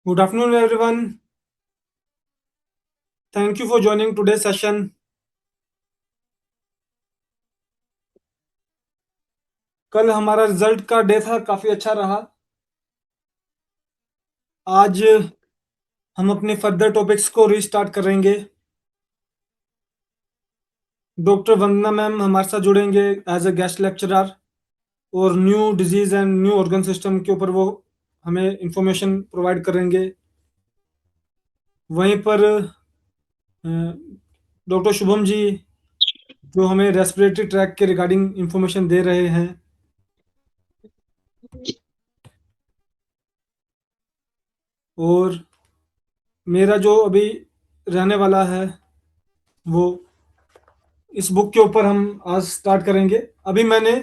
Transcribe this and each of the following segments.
Good afternoon, everyone. Thank you for joining today's session. कल हमारा result का day था, काफ़ी अच्छा रहा। आज हम अपने फर्दर टॉपिक्स को रीस्टार्ट करेंगे। डॉक्टर वंदना मैम हमारे साथ जुड़ेंगे एज अ गेस्ट लेक्चरर और new disease and new organ system के ऊपर वो हमें इंफॉर्मेशन प्रोवाइड करेंगे। वहीं पर डॉक्टर शुभम जी जो हमें रेस्पिरेटरी ट्रैक के रिगार्डिंग इंफॉर्मेशन दे रहे हैं। और मेरा जो अभी रहने वाला है वो इस बुक के ऊपर हम आज स्टार्ट करेंगे। अभी मैंने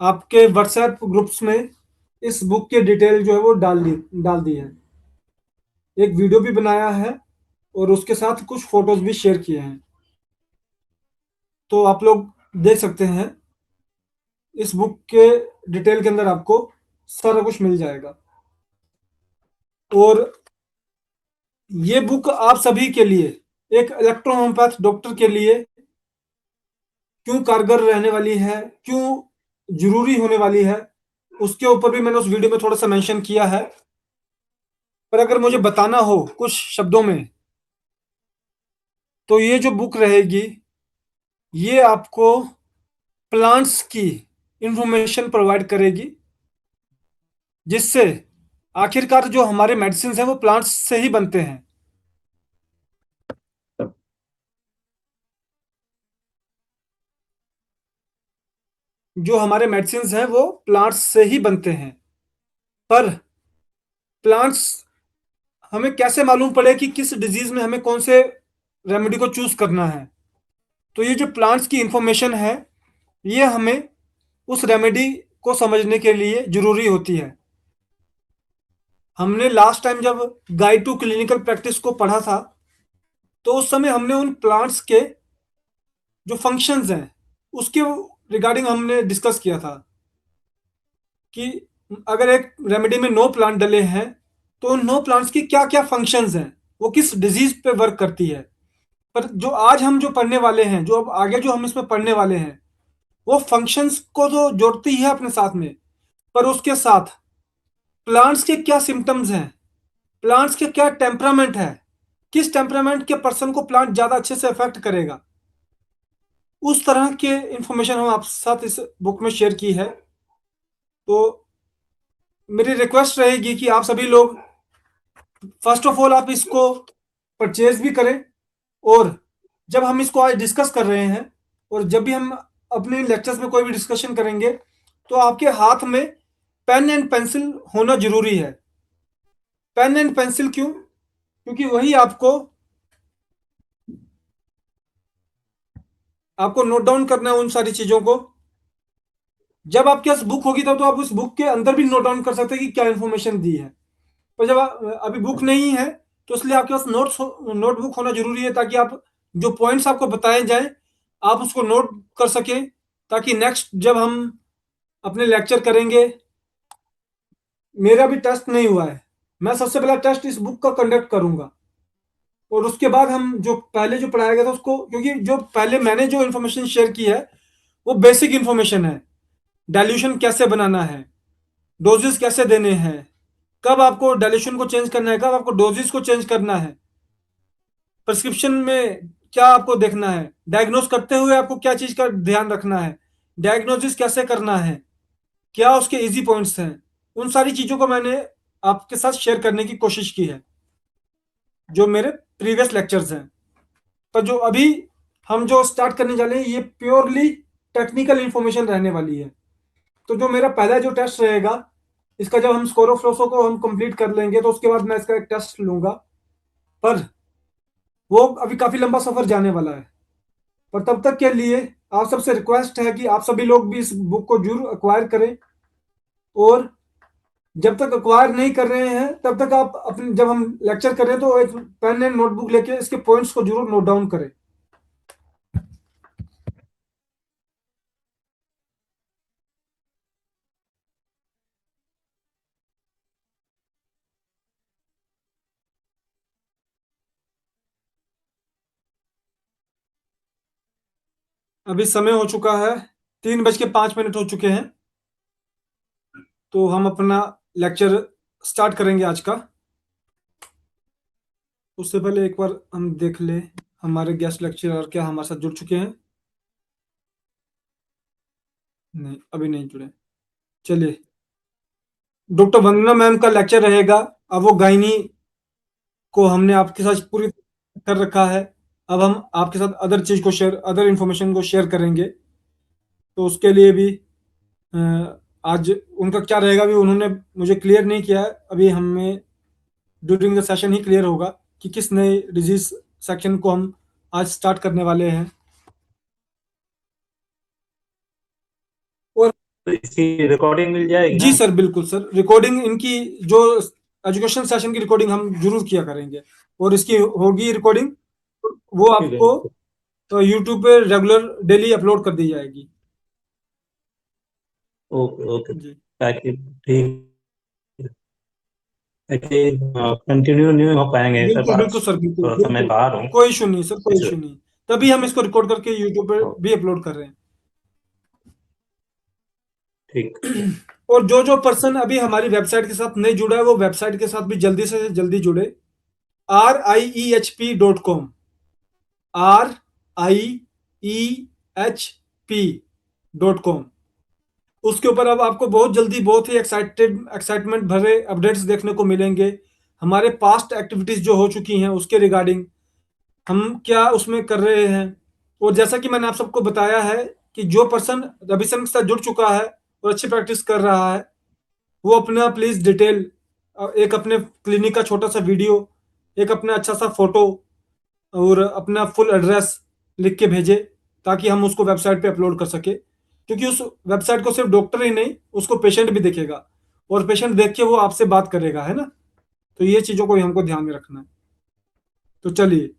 आपके व्हाट्सएप ग्रुप्स में इस बुक के डिटेल जो है वो डाल दी है। एक वीडियो भी बनाया है और उसके साथ कुछ फोटोज भी शेयर किए हैं, तो आप लोग देख सकते हैं। इस बुक के डिटेल के अंदर आपको सारा कुछ मिल जाएगा। और ये बुक आप सभी के लिए, एक इलेक्ट्रोहोम्योपैथ डॉक्टर के लिए क्यों कारगर रहने वाली है, क्यों जरूरी होने वाली है, उसके ऊपर भी मैंने उस वीडियो में थोड़ा सा मेंशन किया है। पर अगर मुझे बताना हो कुछ शब्दों में, तो ये जो बुक रहेगी ये आपको प्लांट्स की इंफॉर्मेशन प्रोवाइड करेगी, जिससे आखिरकार जो हमारे मेडिसिन हैं वो प्लांट्स से ही बनते हैं। जो हमारे मेडिसिन हैं वो प्लांट्स से ही बनते हैं। पर प्लांट्स हमें कैसे मालूम पड़े कि किस डिजीज में हमें कौन से रेमेडी को चूज करना है? तो ये जो प्लांट्स की इंफॉर्मेशन है ये हमें उस रेमेडी को समझने के लिए जरूरी होती है। हमने लास्ट टाइम जब गाइड टू क्लिनिकल प्रैक्टिस को पढ़ा था, तो उस समय हमने उन प्लांट्स के जो फंक्शंस हैं उसके रिगार्डिंग हमने डिस्कस किया था कि अगर एक रेमेडी में 9 प्लांट डले हैं तो उन 9 प्लांट्स की क्या क्या फंक्शंस हैं, वो किस डिजीज पे वर्क करती है। पर जो आज हम जो पढ़ने वाले हैं, जो अब आगे जो हम इसमें पढ़ने वाले हैं, वो फंक्शंस को तो जोड़ती है अपने साथ में, पर उसके साथ प्लांट्स के क्या सिम्टम्स हैं, प्लांट्स के क्या टेम्परामेंट है, किस टेम्परामेंट के पर्सन को प्लांट ज्यादा अच्छे से अफेक्ट करेगा, उस तरह के इंफॉर्मेशन हम आप साथ इस बुक में शेयर की है। तो मेरी रिक्वेस्ट रहेगी कि आप सभी लोग फर्स्ट ऑफ ऑल आप इसको परचेज भी करें। और जब हम इसको आज डिस्कस कर रहे हैं और जब भी हम अपने लेक्चर्स में कोई भी डिस्कशन करेंगे, तो आपके हाथ में पेन एंड पेंसिल होना जरूरी है। पेन एंड पेंसिल क्यों? क्योंकि वही आपको आपको नोट डाउन करना है उन सारी चीजों को। जब आपके पास बुक होगी तब तो आप उस बुक के अंदर भी नोट डाउन कर सकते हैं कि क्या इंफॉर्मेशन दी है। पर जब अभी बुक नहीं है, तो इसलिए आपके पास नोटबुक होना जरूरी है, ताकि आप जो पॉइंट्स आपको बताए जाएं आप उसको नोट कर सकें, ताकि नेक्स्ट जब हम अपने लेक्चर करेंगे। मेरा भी टेस्ट नहीं हुआ है, मैं सबसे पहला टेस्ट इस बुक का कंडक्ट करूंगा और उसके बाद हम जो पहले जो पढ़ाया गया था उसको, क्योंकि जो पहले मैंने जो इन्फॉर्मेशन शेयर की है वो बेसिक इन्फॉर्मेशन है। डाइल्यूशन कैसे बनाना है, डोजेस कैसे देने हैं, कब आपको डाइल्यूशन को चेंज करना है, कब आपको डोजेस को चेंज करना है, प्रिस्क्रिप्शन में क्या आपको देखना है, डायग्नोज करते हुए आपको क्या चीज का ध्यान रखना है, डायग्नोसिस कैसे करना है, क्या उसके इजी पॉइंट्स हैं। उन सारी चीजों को मैंने आपके साथ शेयर करने की कोशिश की है जो मेरे प्रीवियस लेक्चर्स हैं। पर जो अभी हम जो स्टार्ट करने जा रहे हैं ये प्योरली टेक्निकल इंफॉर्मेशन रहने वाली है। तो जो मेरा पहला जो टेस्ट रहेगा, इसका जब हम स्कोर ऑफ फ्लोसो को हम कंप्लीट कर लेंगे तो उसके बाद मैं इसका एक टेस्ट लूंगा। पर वो अभी काफी लंबा सफर जाने वाला है। पर तब तक के लिए आप सबसे रिक्वेस्ट है कि आप सभी लोग भी इस बुक को जरूर अक्वायर करें। और जब तक अक्वायर नहीं कर रहे हैं तब तक आप अपने, जब हम लेक्चर कर रहे हैं तो एक पेन एंड नोटबुक लेके इसके पॉइंट्स को जरूर नोट डाउन करें। अभी समय हो चुका है, 3:05 हो चुके हैं। तो हम अपना लेक्चर स्टार्ट करेंगे आज का। उससे पहले एक बार हम देख ले हमारे गेस्ट लेक्चरर क्या हमारे साथ जुड़ चुके हैं। नहीं, अभी नहीं जुड़े। चलिए, डॉक्टर वंदना मैम का लेक्चर रहेगा। अब वो गायनी को हमने आपके साथ पूरी कर रखा है। अब हम आपके साथ अदर चीज को शेयर, अदर इंफॉर्मेशन को शेयर करेंगे। तो उसके लिए भी अ, आज उनका क्या रहेगा भी उन्होंने मुझे क्लियर नहीं किया है। अभी हमें during the session he clear होगा कि किस नए डिजीज सेक्शन को हम आज स्टार्ट करने वाले हैं। और तो इसकी रिकॉर्डिंग मिल जाएगी जी ना? सर, बिल्कुल सर, रिकॉर्डिंग इनकी जो एजुकेशन सेशन की रिकॉर्डिंग हम जरूर किया करेंगे। और इसकी होगी रिकॉर्डिंग, वो ठीक आपको है। तो यूट्यूब पे रेगुलर डेली अपलोड कर दी जाएगी। Okay okay. जी ताकि ठीक कंटिन्यू नहीं हो पाएंगे सब बिल्कुल बिल्कुल आज। सर, बिल्कुल थोड़ा सा मैं बिल्कुल। बाहर हूँ। कोई इशू नहीं सर, कोई इस इशू नहीं। तभी हम इसको रिकॉर्ड करके यूट्यूब पे भी अपलोड कर रहे हैं। ठीक। और जो जो पर्सन अभी हमारी वेबसाइट के साथ नहीं जुड़ा है, वो वेबसाइट के साथ भी जल्दी से जल्दी जुड़े। RIEHP.com, RIEHP.com। उसके ऊपर अब आपको बहुत जल्दी बहुत ही एक्साइटमेंट भरे अपडेट्स देखने को मिलेंगे। हमारे पास्ट एक्टिविटीज जो हो चुकी हैं उसके रिगार्डिंग हम क्या उसमें कर रहे हैं। और जैसा कि मैंने आप सबको बताया है कि जो पर्सन रविशंकर के साथ जुड़ चुका है और अच्छी प्रैक्टिस कर रहा है, वो अपना प्लीज डिटेल, एक अपने क्लिनिक का छोटा सा वीडियो, एक अपना अच्छा सा फोटो और अपना फुल एड्रेस लिख के भेजे, ताकि हम उसको वेबसाइट पे अपलोड कर सके। क्योंकि उस वेबसाइट को सिर्फ डॉक्टर ही नहीं, उसको पेशेंट भी देखेगा। और पेशेंट देख के वो आपसे बात करेगा, है ना। तो ये चीज़ों को भी हमको ध्यान में रखना है। तो चलिए,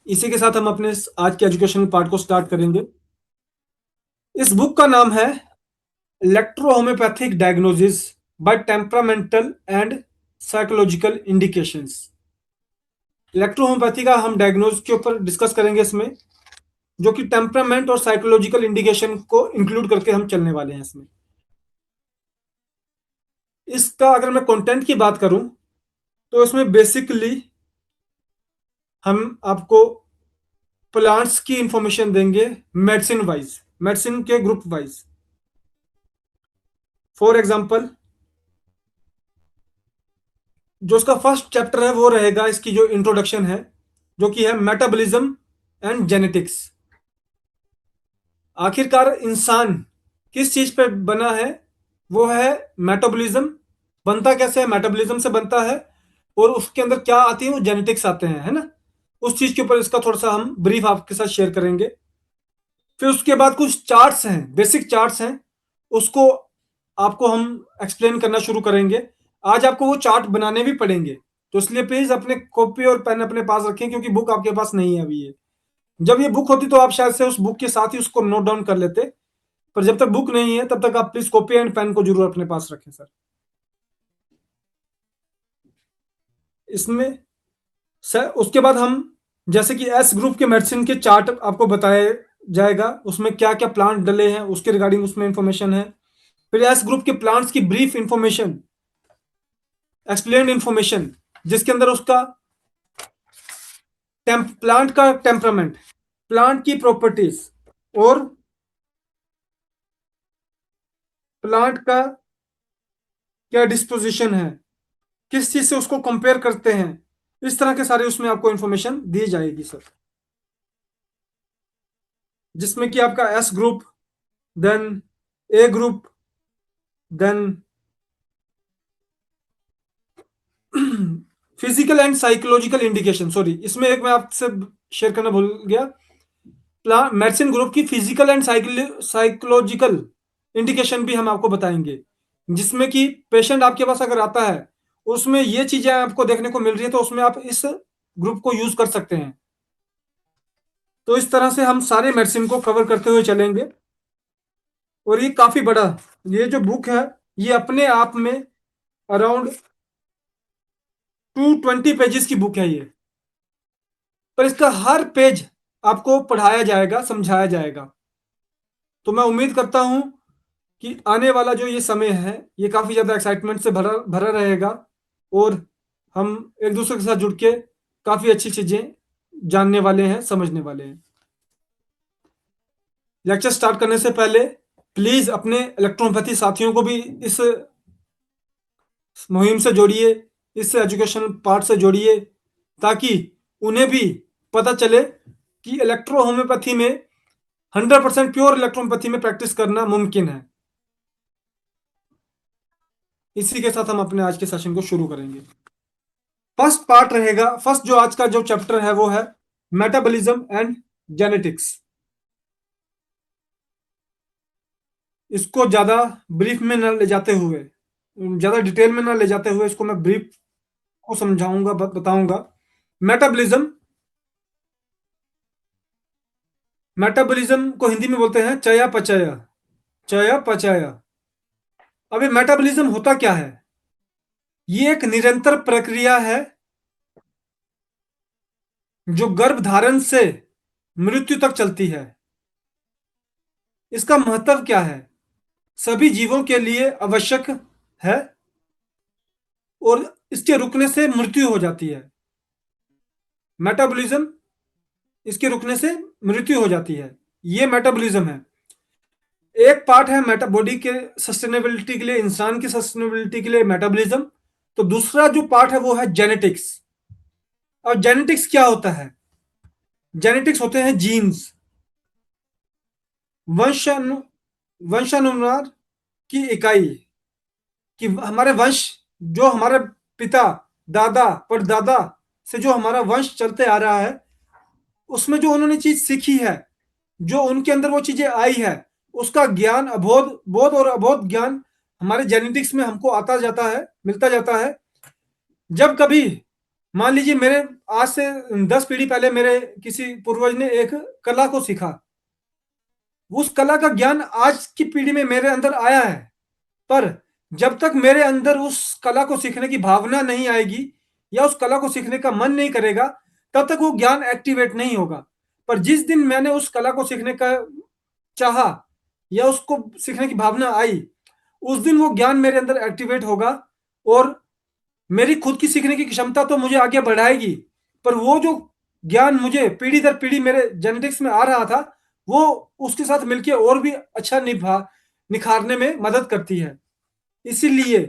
इसी के साथ हम अपने आज के एजुकेशनल पार्ट को स्टार्ट करेंगे। इस बुक का नाम है electrohomeopathic diagnosis by temperamental and psychological indications. Electrohomeopathy का हम डायग्नोज के ऊपर डिस्कस करेंगे इसमें, जो कि टेम्परामेंट और साइकोलॉजिकल इंडिकेशन को इंक्लूड करके हम चलने वाले हैं इसमें। इसका अगर मैं कंटेंट की बात करूं, तो इसमें बेसिकली हम आपको प्लांट्स की इंफॉर्मेशन देंगे, मेडिसिन वाइज, मेडिसिन के ग्रुप वाइज। फॉर एग्जांपल, जो इसका फर्स्ट चैप्टर है वो रहेगा, इसकी जो इंट्रोडक्शन है, जो कि है मेटाबॉलिज्म एंड जेनेटिक्स। आखिरकार इंसान किस चीज पे बना है, वो है मेटाबॉलिज्म। बनता कैसे है, मेटाबॉलिज्म से बनता है। और उसके अंदर क्या आती है, वो जेनेटिक्स आते हैं, है ना। उस चीज के ऊपर इसका थोड़ा सा हम ब्रीफ आपके साथ शेयर करेंगे। फिर उसके बाद कुछ चार्ट्स हैं, बेसिक चार्ट्स हैं, उसको आपको हम एक्सप्लेन करना शुरू करेंगे। आज आपको वो चार्ट बनाने भी पड़ेंगे, तो इसलिए प्लीज अपने कॉपी और पेन अपने पास रखें, क्योंकि बुक आपके पास नहीं है अभी ये। जब ये बुक होती तो आप शायद से उस बुक के साथ ही उसको नोट डाउन कर लेते। पर जब तक बुक नहीं है, तब तक आप प्लीज कॉपी एंड पेन को जरूर अपने पास रखें सर। इसमें सर उसके बाद हम, जैसे कि एस ग्रुप के मेडिसिन के चार्ट आपको बताया जाएगा, उसमें क्या क्या प्लांट डले हैं उसके रिगार्डिंग उसमें इंफॉर्मेशन है। फिर एस ग्रुप के प्लांट्स की ब्रीफ इंफॉर्मेशन, एक्सप्लेन्ड इंफॉर्मेशन, जिसके अंदर उसका प्लांट का टेम्परामेंट, प्लांट की प्रॉपर्टीज, और प्लांट का क्या डिस्पोजिशन है, किस चीज से उसको कंपेयर करते हैं। इस तरह के सारे उसमें आपको इंफॉर्मेशन दी जाएगी सर। जिसमें कि आपका S group, then A group, then physical and psychological indication. Sorry, इसमें एक मैं आपसे शेयर करना भूल गया। प्लांट मेडिसिन ग्रुप की फिजिकल एंड साइकोलॉजिकल इंडिकेशन भी हम आपको बताएंगे, जिसमें कि पेशेंट आपके पास अगर आता है, उसमें ये चीजें आपको देखने को मिल रही है, तो उसमें आप इस ग्रुप को यूज कर सकते हैं। तो इस तरह से हम सारे मेडिसिन को कवर करते हुए चलेंगे। और ये काफी बड़ा, ये जो बुक है, ये अपने आप में अराउंड 220 पेजेस की बुक है ये। पर इसका हर पेज आपको पढ़ाया जाएगा, समझाया जाएगा। तो मैं उम्मीद करता हूं कि आने वाला जो ये समय है ये काफ़ी ज़्यादा एक्साइटमेंट से भरा भरा रहेगा, और हम एक दूसरे के साथ जुड़ के काफ़ी अच्छी चीज़ें जानने वाले हैं, समझने वाले हैं। लेक्चर स्टार्ट करने से पहले प्लीज़ अपने इलेक्ट्रोपैथी साथियों को भी इस मुहिम से जोड़िए, इस एजुकेशन पार्ट से जोड़िए, ताकि उन्हें भी पता चले कि इलेक्ट्रो होम्योपैथी में 100% प्योर इलेक्ट्रोपैथी में प्रैक्टिस करना मुमकिन है। इसी के साथ हम अपने आज के सेशन को शुरू करेंगे। फर्स्ट पार्ट रहेगा, फर्स्ट जो आज का जो चैप्टर है वो है मेटाबॉलिज्म एंड जेनेटिक्स। इसको ज्यादा ब्रीफ में न ले जाते हुए, ज्यादा डिटेल में न ले जाते हुए, इसको मैं ब्रीफ को समझाऊंगा, बताऊंगा। मेटाबॉलिज्म, मेटाबॉलिज्म को हिंदी में बोलते हैं चयापचय, चयापचय। अभी मेटाबॉलिज्म होता क्या है? ये एक निरंतर प्रक्रिया है जो गर्भधारण से मृत्यु तक चलती है। इसका महत्व क्या है? सभी जीवों के लिए आवश्यक है, और इसके रुकने से मृत्यु हो जाती है। मेटाबॉलिज्म, इसके रुकने से मृत्यु हो जाती है, ये मेटाबॉलिज्म है। एक पार्ट है मेटा बॉडी के सस्टेनेबिलिटी के लिए, इंसान की सस्टेनेबिलिटी के लिए मेटाबॉलिज्म। तो दूसरा जो पार्ट है वो है जेनेटिक्स। और जेनेटिक्स क्या होता है? जेनेटिक्स होते हैं जीन्स, वंशाणु, वंशानुमान की इकाई, कि हमारे वंश, जो हमारे पिता, दादा, परदादा से जो हमारा वंश चलते आ रहा है, उसमें जो उन्होंने चीज सीखी है, जो उनके अंदर वो चीजें आई है, उसका ज्ञान, अबोध, बोध और अबोध ज्ञान हमारे जेनेटिक्स में हमको आता जाता है, मिलता जाता है। जब कभी मान लीजिए मेरे आज से 10 पीढ़ी पहले मेरे किसी पूर्वज ने एक कला को सीखा, उस कला का ज्ञान आज की पीढ़ी में मेरे अंदर आया है, पर जब तक मेरे अंदर उस कला को सीखने की भावना नहीं आएगी या उस कला को सीखने का मन नहीं करेगा, तब तक वो ज्ञान एक्टिवेट नहीं होगा। पर जिस दिन मैंने उस कला को सीखने का चाहा या उसको सीखने की भावना आई, उस दिन वो ज्ञान मेरे अंदर एक्टिवेट होगा, और मेरी खुद की सीखने की क्षमता तो मुझे आगे बढ़ाएगी, पर वो जो ज्ञान मुझे पीढ़ी दर पीढ़ी मेरे जेनेटिक्स में आ रहा था, वो उसके साथ मिलके और भी अच्छा निखारने में मदद करती है। इसीलिए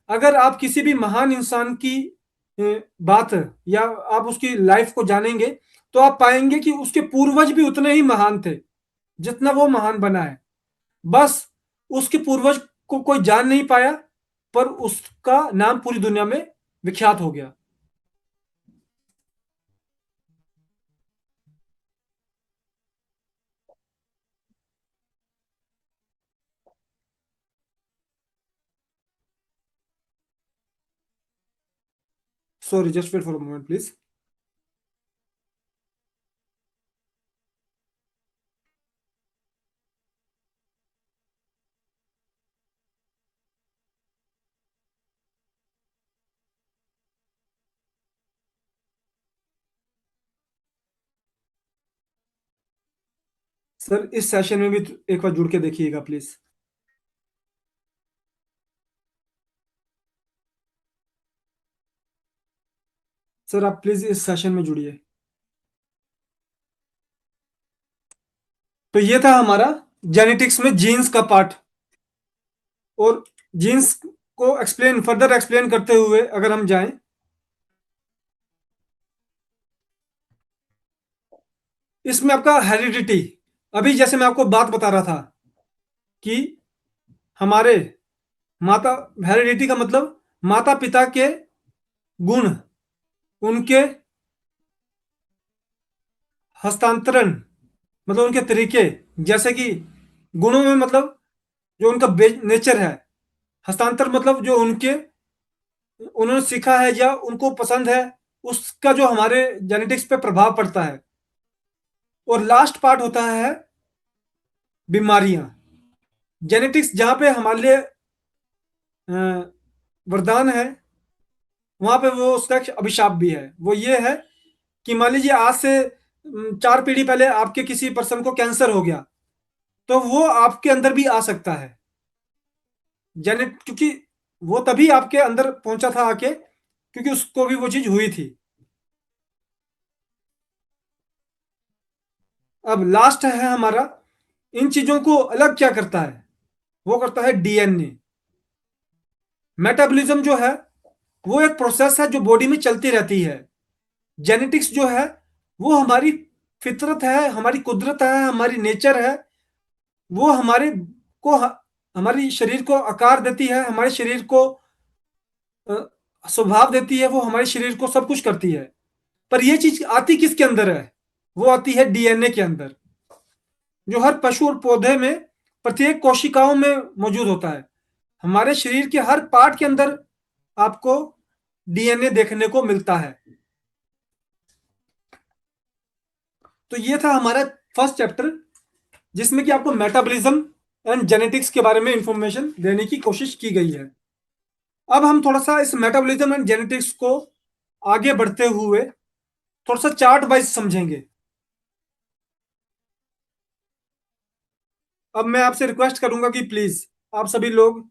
अगर आप किसी भी महान इंसान की बात या आप उसकी लाइफ को जानेंगे, तो आप पाएंगे कि उसके पूर्वज भी उतने ही महान थे जितना वो महान बना है। बस उसके पूर्वज को कोई जान नहीं पाया, पर उसका नाम पूरी दुनिया में विख्यात हो गया। Sorry, just wait for a moment please. Sir इस सेशन में भी एक बार जुड़ के देखिएगा प्लीज। सर आप प्लीज इस सेशन में जुड़िए। तो ये था हमारा जेनेटिक्स में जीन्स का पार्ट। और जीन्स को एक्सप्लेन, फर्दर एक्सप्लेन करते हुए अगर हम जाएं, इसमें आपका हेरिडिटी, अभी जैसे मैं आपको बात बता रहा था कि हमारे माता, हेरिडिटी का मतलब माता पिता के गुण, उनके हस्तांतरण, मतलब उनके तरीके, जैसे कि गुणों में मतलब जो उनका नेचर है, हस्तांतर मतलब जो उनके, उन्होंने सीखा है या उनको पसंद है, उसका जो हमारे जेनेटिक्स पे प्रभाव पड़ता है। और लास्ट पार्ट होता है बीमारियां। जेनेटिक्स जहां पे हमारे लिए वरदान है, वहां पे वो उसका एक अभिशाप भी है। वो ये है कि मान लीजिए आज से 4 पीढ़ी पहले आपके किसी पर्सन को कैंसर हो गया, तो वो आपके अंदर भी आ सकता है। क्योंकि वो तभी आपके अंदर पहुंचा था आके, क्योंकि उसको भी वो चीज हुई थी। अब लास्ट है हमारा, इन चीजों को अलग क्या करता है? वो करता है डीएनए। मेटाबॉलिज्म जो है वो एक प्रोसेस है जो बॉडी में चलती रहती है। जेनेटिक्स जो है वो हमारी फितरत है, हमारी कुदरत है, हमारी नेचर है। वो को हमारी शरीर को आकार देती है, हमारे शरीर को अ, स्वभाव देती है, वो हमारे शरीर को सब कुछ करती है। पर ये चीज आती किसके अंदर है? वो आती है डीएनए के अंदर, जो हर पशु और पौधे में प्रत्येक कोशिकाओं में मौजूद होता है। हमारे शरीर के हर पार्ट के अंदर आपको डीएनए देखने को मिलता है। तो ये था हमारा फर्स्ट चैप्टर, जिसमें कि आपको मेटाबॉलिज्म एंड जेनेटिक्स के बारे में इंफॉर्मेशन देने की कोशिश की गई है। अब हम थोड़ा सा इस मेटाबॉलिज्म एंड जेनेटिक्स को आगे बढ़ते हुए थोड़ा सा चार्ट वाइज समझेंगे। अब मैं आपसे रिक्वेस्ट करूंगा कि प्लीज आप सभी लोग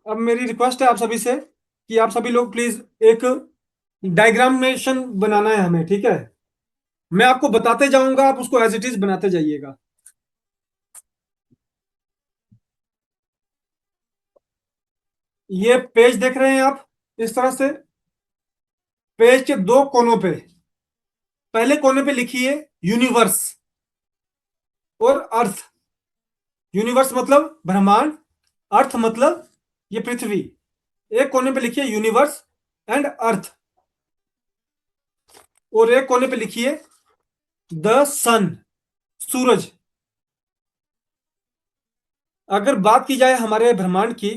अब मेरी रिक्वेस्ट है आप सभी से कि आप सभी लोग प्लीज एक डायग्रामेशन बनाना है हमें, ठीक है? मैं आपको बताते जाऊंगा, आप उसको एज इट इज बनाते जाइएगा। ये पेज देख रहे हैं आप, इस तरह से पेज के दो कोनों पे, पहले कोने पे लिखिए यूनिवर्स और अर्थ। यूनिवर्स मतलब ब्रह्मांड, अर्थ मतलब ये पृथ्वी। एक कोने पे लिखिए यूनिवर्स एंड अर्थ, और एक कोने पे लिखिए द सन, सूरज। अगर बात की जाए हमारे ब्रह्मांड की,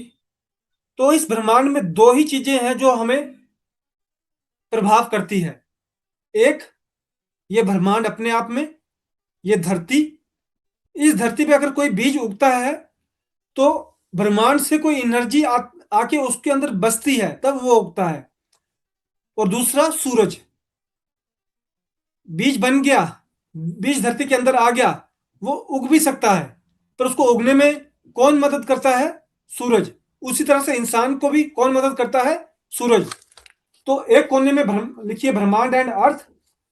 तो इस ब्रह्मांड में दो ही चीजें हैं जो हमें प्रभाव करती है। एक, ये ब्रह्मांड अपने आप में, ये धरती। इस धरती पे अगर कोई बीज उगता है तो ब्रह्मांड से कोई एनर्जी आके उसके अंदर बसती है, तब वो उगता है। और दूसरा सूरज, बीज बन गया, बीज धरती के अंदर आ गया, वो उग भी सकता है, पर उसको उगने में कौन मदद करता है? सूरज। उसी तरह से इंसान को भी कौन मदद करता है? सूरज। तो एक कोने में लिखिए ब्रह्मांड एंड अर्थ,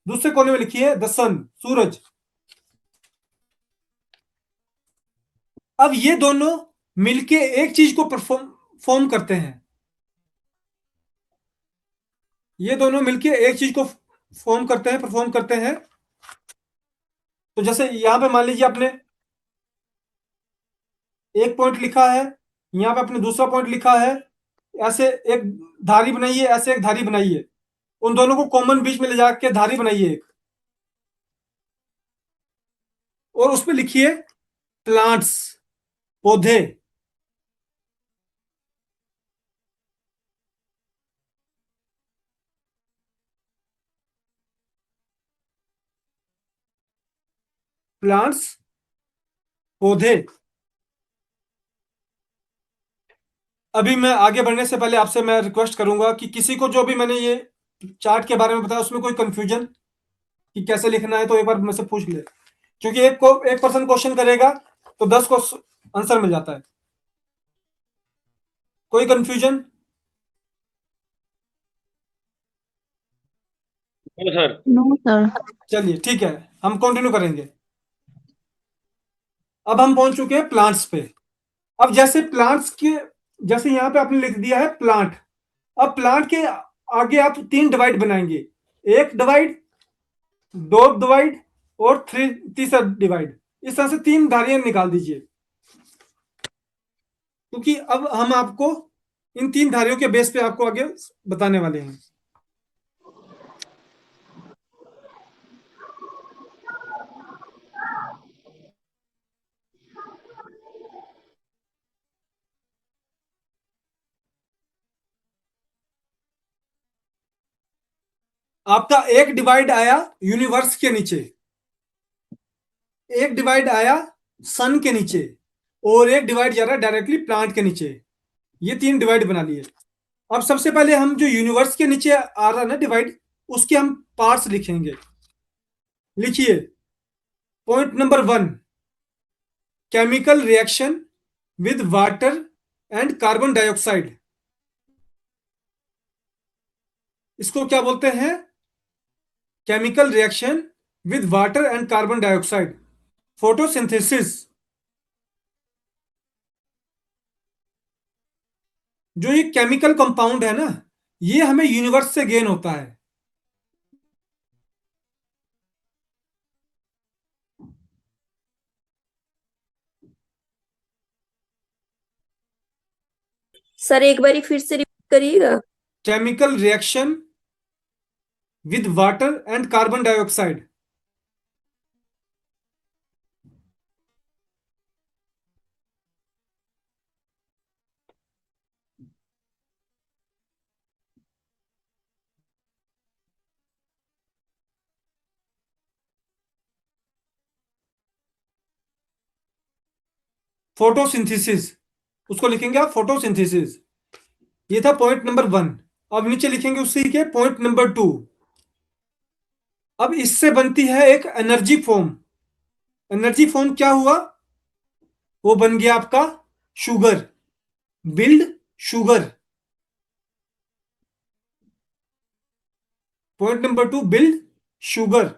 दूसरे कोने में लिखिए द सन, सूरज। अब ये दोनों मिलके एक चीज को परफॉर्म फॉर्म करते हैं। ये दोनों मिलके एक चीज को फॉर्म करते हैं, परफॉर्म करते हैं। तो जैसे यहां पे मान लीजिए आपने एक पॉइंट लिखा है, यहाँ पे आपने दूसरा पॉइंट लिखा है, ऐसे एक धारी बनाइए, ऐसे एक धारी बनाइए, उन दोनों को कॉमन बीच में ले जाके धारी बनाइए एक, और उस पर लिखिए प्लांट्स, पौधे। प्लांट्स, पौधे। अभी मैं आगे बढ़ने से पहले आपसे मैं रिक्वेस्ट करूंगा कि किसी को जो भी मैंने ये चार्ट के बारे में बताया उसमें कोई कंफ्यूजन कि कैसे लिखना है, तो एक बार मुझसे पूछ ले, क्योंकि एक पर्सन क्वेश्चन करेगा तो 10 को आंसर मिल जाता है। कोई confusion? No sir. No sir. चलिए ठीक है, हम कंटिन्यू करेंगे। अब हम पहुंच चुके हैं प्लांट्स पे। अब जैसे प्लांट्स के, जैसे यहाँ पे आपने लिख दिया है प्लांट, अब प्लांट के आगे आप 3 डिवाइड बनाएंगे, एक डिवाइड, दो डिवाइड और तीसरा डिवाइड। इस तरह से 3 धारियां निकाल दीजिए, क्योंकि अब हम आपको इन 3 धारियों के बेस पे आपको आगे बताने वाले हैं। आपका एक डिवाइड आया यूनिवर्स के नीचे, एक डिवाइड आया सन के नीचे, और एक डिवाइड जा रहा है डायरेक्टली प्लांट के नीचे। ये 3 डिवाइड बना लिए। अब सबसे पहले हम जो यूनिवर्स के नीचे आ रहा है ना डिवाइड, उसके हम पार्ट्स लिखेंगे। लिखिए, point number 1, chemical reaction with water and carbon dioxide. इसको क्या बोलते हैं? Chemical reaction with water and carbon dioxide, photosynthesis. जो ये केमिकल कंपाउंड है ना, ये हमें यूनिवर्स से गेन होता है। सर एक बारी फिर से रिपीट करिएगा। Chemical reaction with water and carbon dioxide. Photosynthesis, उसको लिखेंगे आप फोटोसिंथेसिस। ये था पॉइंट नंबर 1। अब नीचे लिखेंगे उसी के पॉइंट नंबर 2। अब इससे बनती है एक एनर्जी फॉर्म। एनर्जी फॉर्म क्या हुआ? वो बन गया आपका sugar, build sugar. Point number 2, build sugar.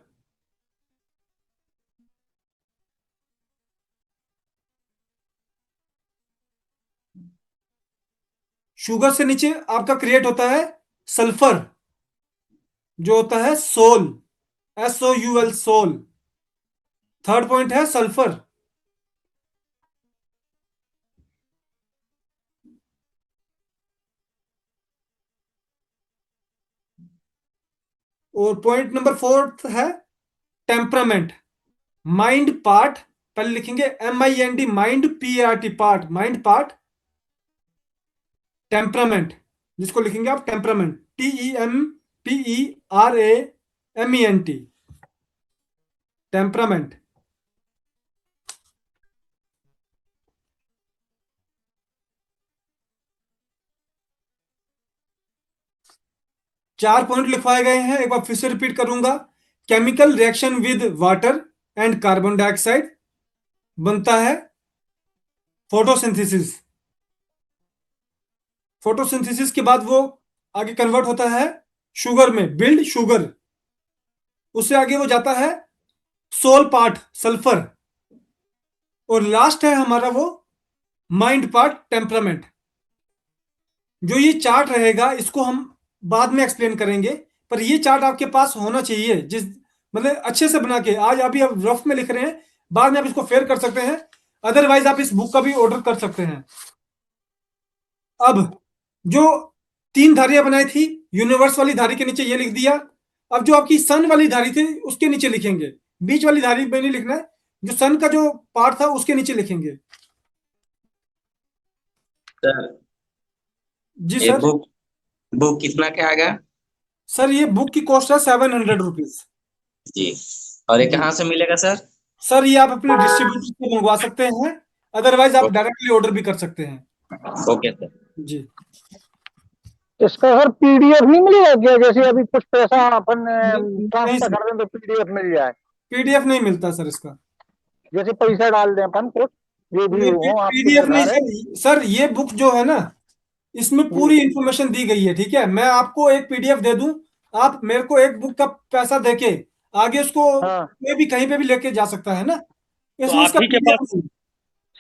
Sugar से नीचे आपका क्रिएट होता है सल्फर, जो होता है soul, SOUL, soul. Third point है सल्फर। और पॉइंट नंबर 4 है टेम्परामेंट, माइंड पार्ट। पहले लिखेंगे MIND, mind, PART, part, mind part, temperament, जिसको लिखेंगे आप टेम्परामेंट, TEMPERAMENT, टेम्परामेंट। चार पॉइंट लिखवाए गए हैं, एक बार फिर से रिपीट करूंगा। Chemical reaction with water and carbon dioxide बनता है फोटोसिंथेसिस। फोटोसिंथेसिस के बाद वो आगे कन्वर्ट होता है शुगर में, बिल्ड शुगर। उससे आगे वो जाता है सोल पार्ट, सल्फर। और लास्ट है हमारा वो माइंड पार्ट, टेम्परामेंट। जो ये चार्ट रहेगा इसको हम बाद में एक्सप्लेन करेंगे, पर ये चार्ट आपके पास होना चाहिए। जिस मतलब अच्छे से बना के, आज अभी आप रफ में लिख रहे हैं, बाद में आप इसको फेयर कर सकते हैं। अदरवाइज आप इस बुक का भी ऑर्डर कर सकते हैं। अब जो 3 धारियां बनाई थी, यूनिवर्स वाली धारी के नीचे ये लिख दिया। अब जो आपकी सन वाली धारी थी उसके नीचे लिखेंगे, बीच वाली धारी में नहीं लिखना है, जो सन का जो पार्ट था उसके नीचे लिखेंगे। सर जी ये सर। बुक बुक कितना के आएगा? सर ये बुक की कॉस्ट है 700 रुपीज। जी। और ये जी कहाँ से मिलेगा सर? सर, ये आप अपने डिस्ट्रीब्यूटर से मंगवा सकते हैं, अदरवाइज आप डायरेक्टली ऑर्डर भी कर सकते हैं। Okay sir. जी। इसका सर पीडीएफ नहीं मिलेगा क्या? जैसे अभी कुछ पैसा अपन नहीं ट्रांसफर सर, कर दें तो पीडीएफ मिल जाए। PDF नहीं मिलता सर इसका। जैसे पैसा डाल दें अपन कुछ, जो भी नहीं, हो आपके PDF नहीं निर्धार है। सर। सर ये बुक जो है ना, इसमें पूरी इंफॉर्मेशन दी गई है, ठीक है। मैं आपको एक PDF दे दूं, आप मेरे को एक बुक का पैसा देके आगे उसको हाँ। कोई भी कहीं पे भी लेके जा सकता है ना, तो इसमें आप इसका ही के PDF पास नहीं।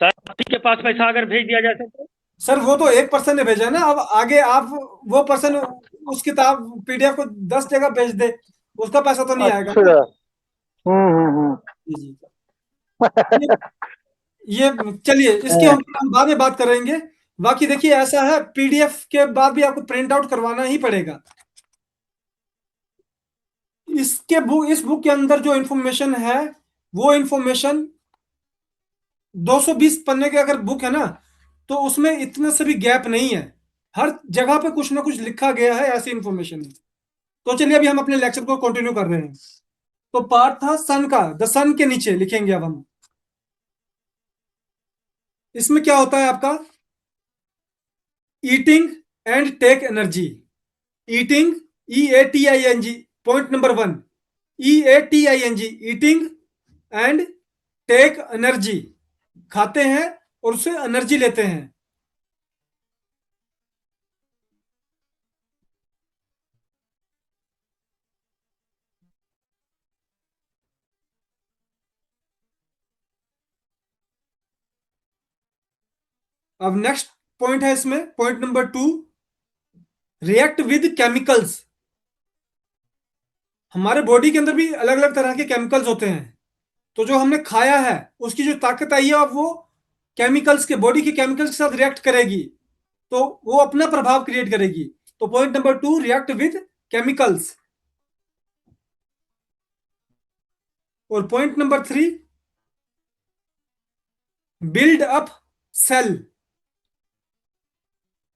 सर, आप ही के पास पैसा अगर भेज दिया जाए तो? सर वो तो एक पर्सन ने भेजा ना, अब आगे आप वो पर्सन उस किताब PDF को 10 जगह भेज दे, उसका पैसा तो नहीं आएगा ना। अच्छा। हम्म। जी जी। ये चलिए, इसके हम बाद में बात करेंगे। बाकी देखिए ऐसा है, PDF के बाद भी आपको प्रिंट आउट करवाना ही पड़ेगा। इस बुक के अंदर जो इंफॉर्मेशन है, वो इंफॉर्मेशन 220 पन्ने के अगर बुक है ना, तो उसमें इतने से भी गैप नहीं है। हर जगह पे कुछ ना कुछ लिखा गया है, ऐसी इंफॉर्मेशन है। तो चलिए अभी हम अपने लेक्चर को कंटिन्यू कर रहे हैं। तो पार्ट था सन का, द सन के नीचे लिखेंगे अब हम। इसमें क्या होता है आपका, eating and take energy. Eating, EATING, point number 1, EATING, eating and take energy, खाते हैं और उससे एनर्जी लेते हैं। अब नेक्स्ट पॉइंट है इसमें, point number 2, react with chemicals. हमारे बॉडी के अंदर भी अलग अलग तरह के केमिकल्स होते हैं, तो जो हमने खाया है उसकी जो ताकत आई है अब वो केमिकल्स के, बॉडी के केमिकल्स के साथ रिएक्ट करेगी, तो वो अपना प्रभाव क्रिएट करेगी। तो point number 2, react with chemicals. और point number 3, build up cell.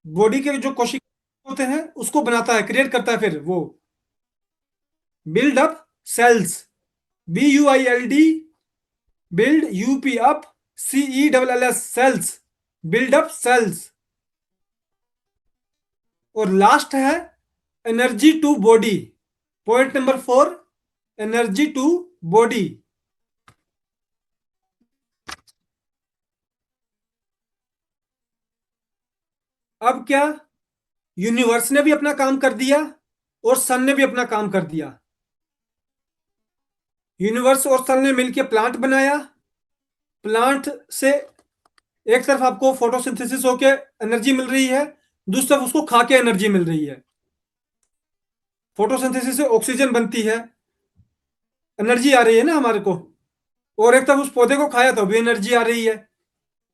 Body के जो कोशिका होते हैं उसको बनाता है, क्रिएट करता है, फिर वो build up cells, BUILD, build, UP up, CELLS, cells, build up cells. और लास्ट है energy to body, point number 4, energy to body. अब क्या, यूनिवर्स ने भी अपना काम कर दिया और सन ने भी अपना काम कर दिया। यूनिवर्स और सन ने मिलकर प्लांट बनाया, प्लांट से एक तरफ आपको फोटोसिंथेसिस होके एनर्जी मिल रही है, दूसरी तरफ उसको खा के एनर्जी मिल रही है। फोटोसिंथेसिस से ऑक्सीजन बनती है, एनर्जी आ रही है ना हमारे को, और एक तरफ उस पौधे को खाया तो भी एनर्जी आ रही है।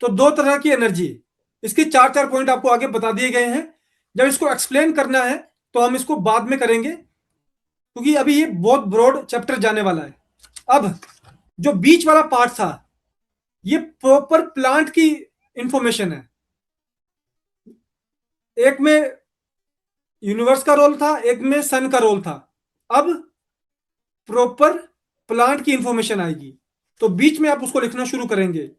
तो दो तरह की एनर्जी, इसके 4 पॉइंट आपको आगे बता दिए गए हैं। जब इसको एक्सप्लेन करना है तो हम इसको बाद में करेंगे, क्योंकि अभी ये बहुत ब्रॉड चैप्टर जाने वाला है। अब जो बीच वाला पार्ट था ये प्रॉपर प्लांट की इंफॉर्मेशन है। एक में यूनिवर्स का रोल था, एक में सन का रोल था। अब प्रॉपर प्लांट की इंफॉर्मेशन आएगी, तो बीच में आप उसको लिखना शुरू करेंगे।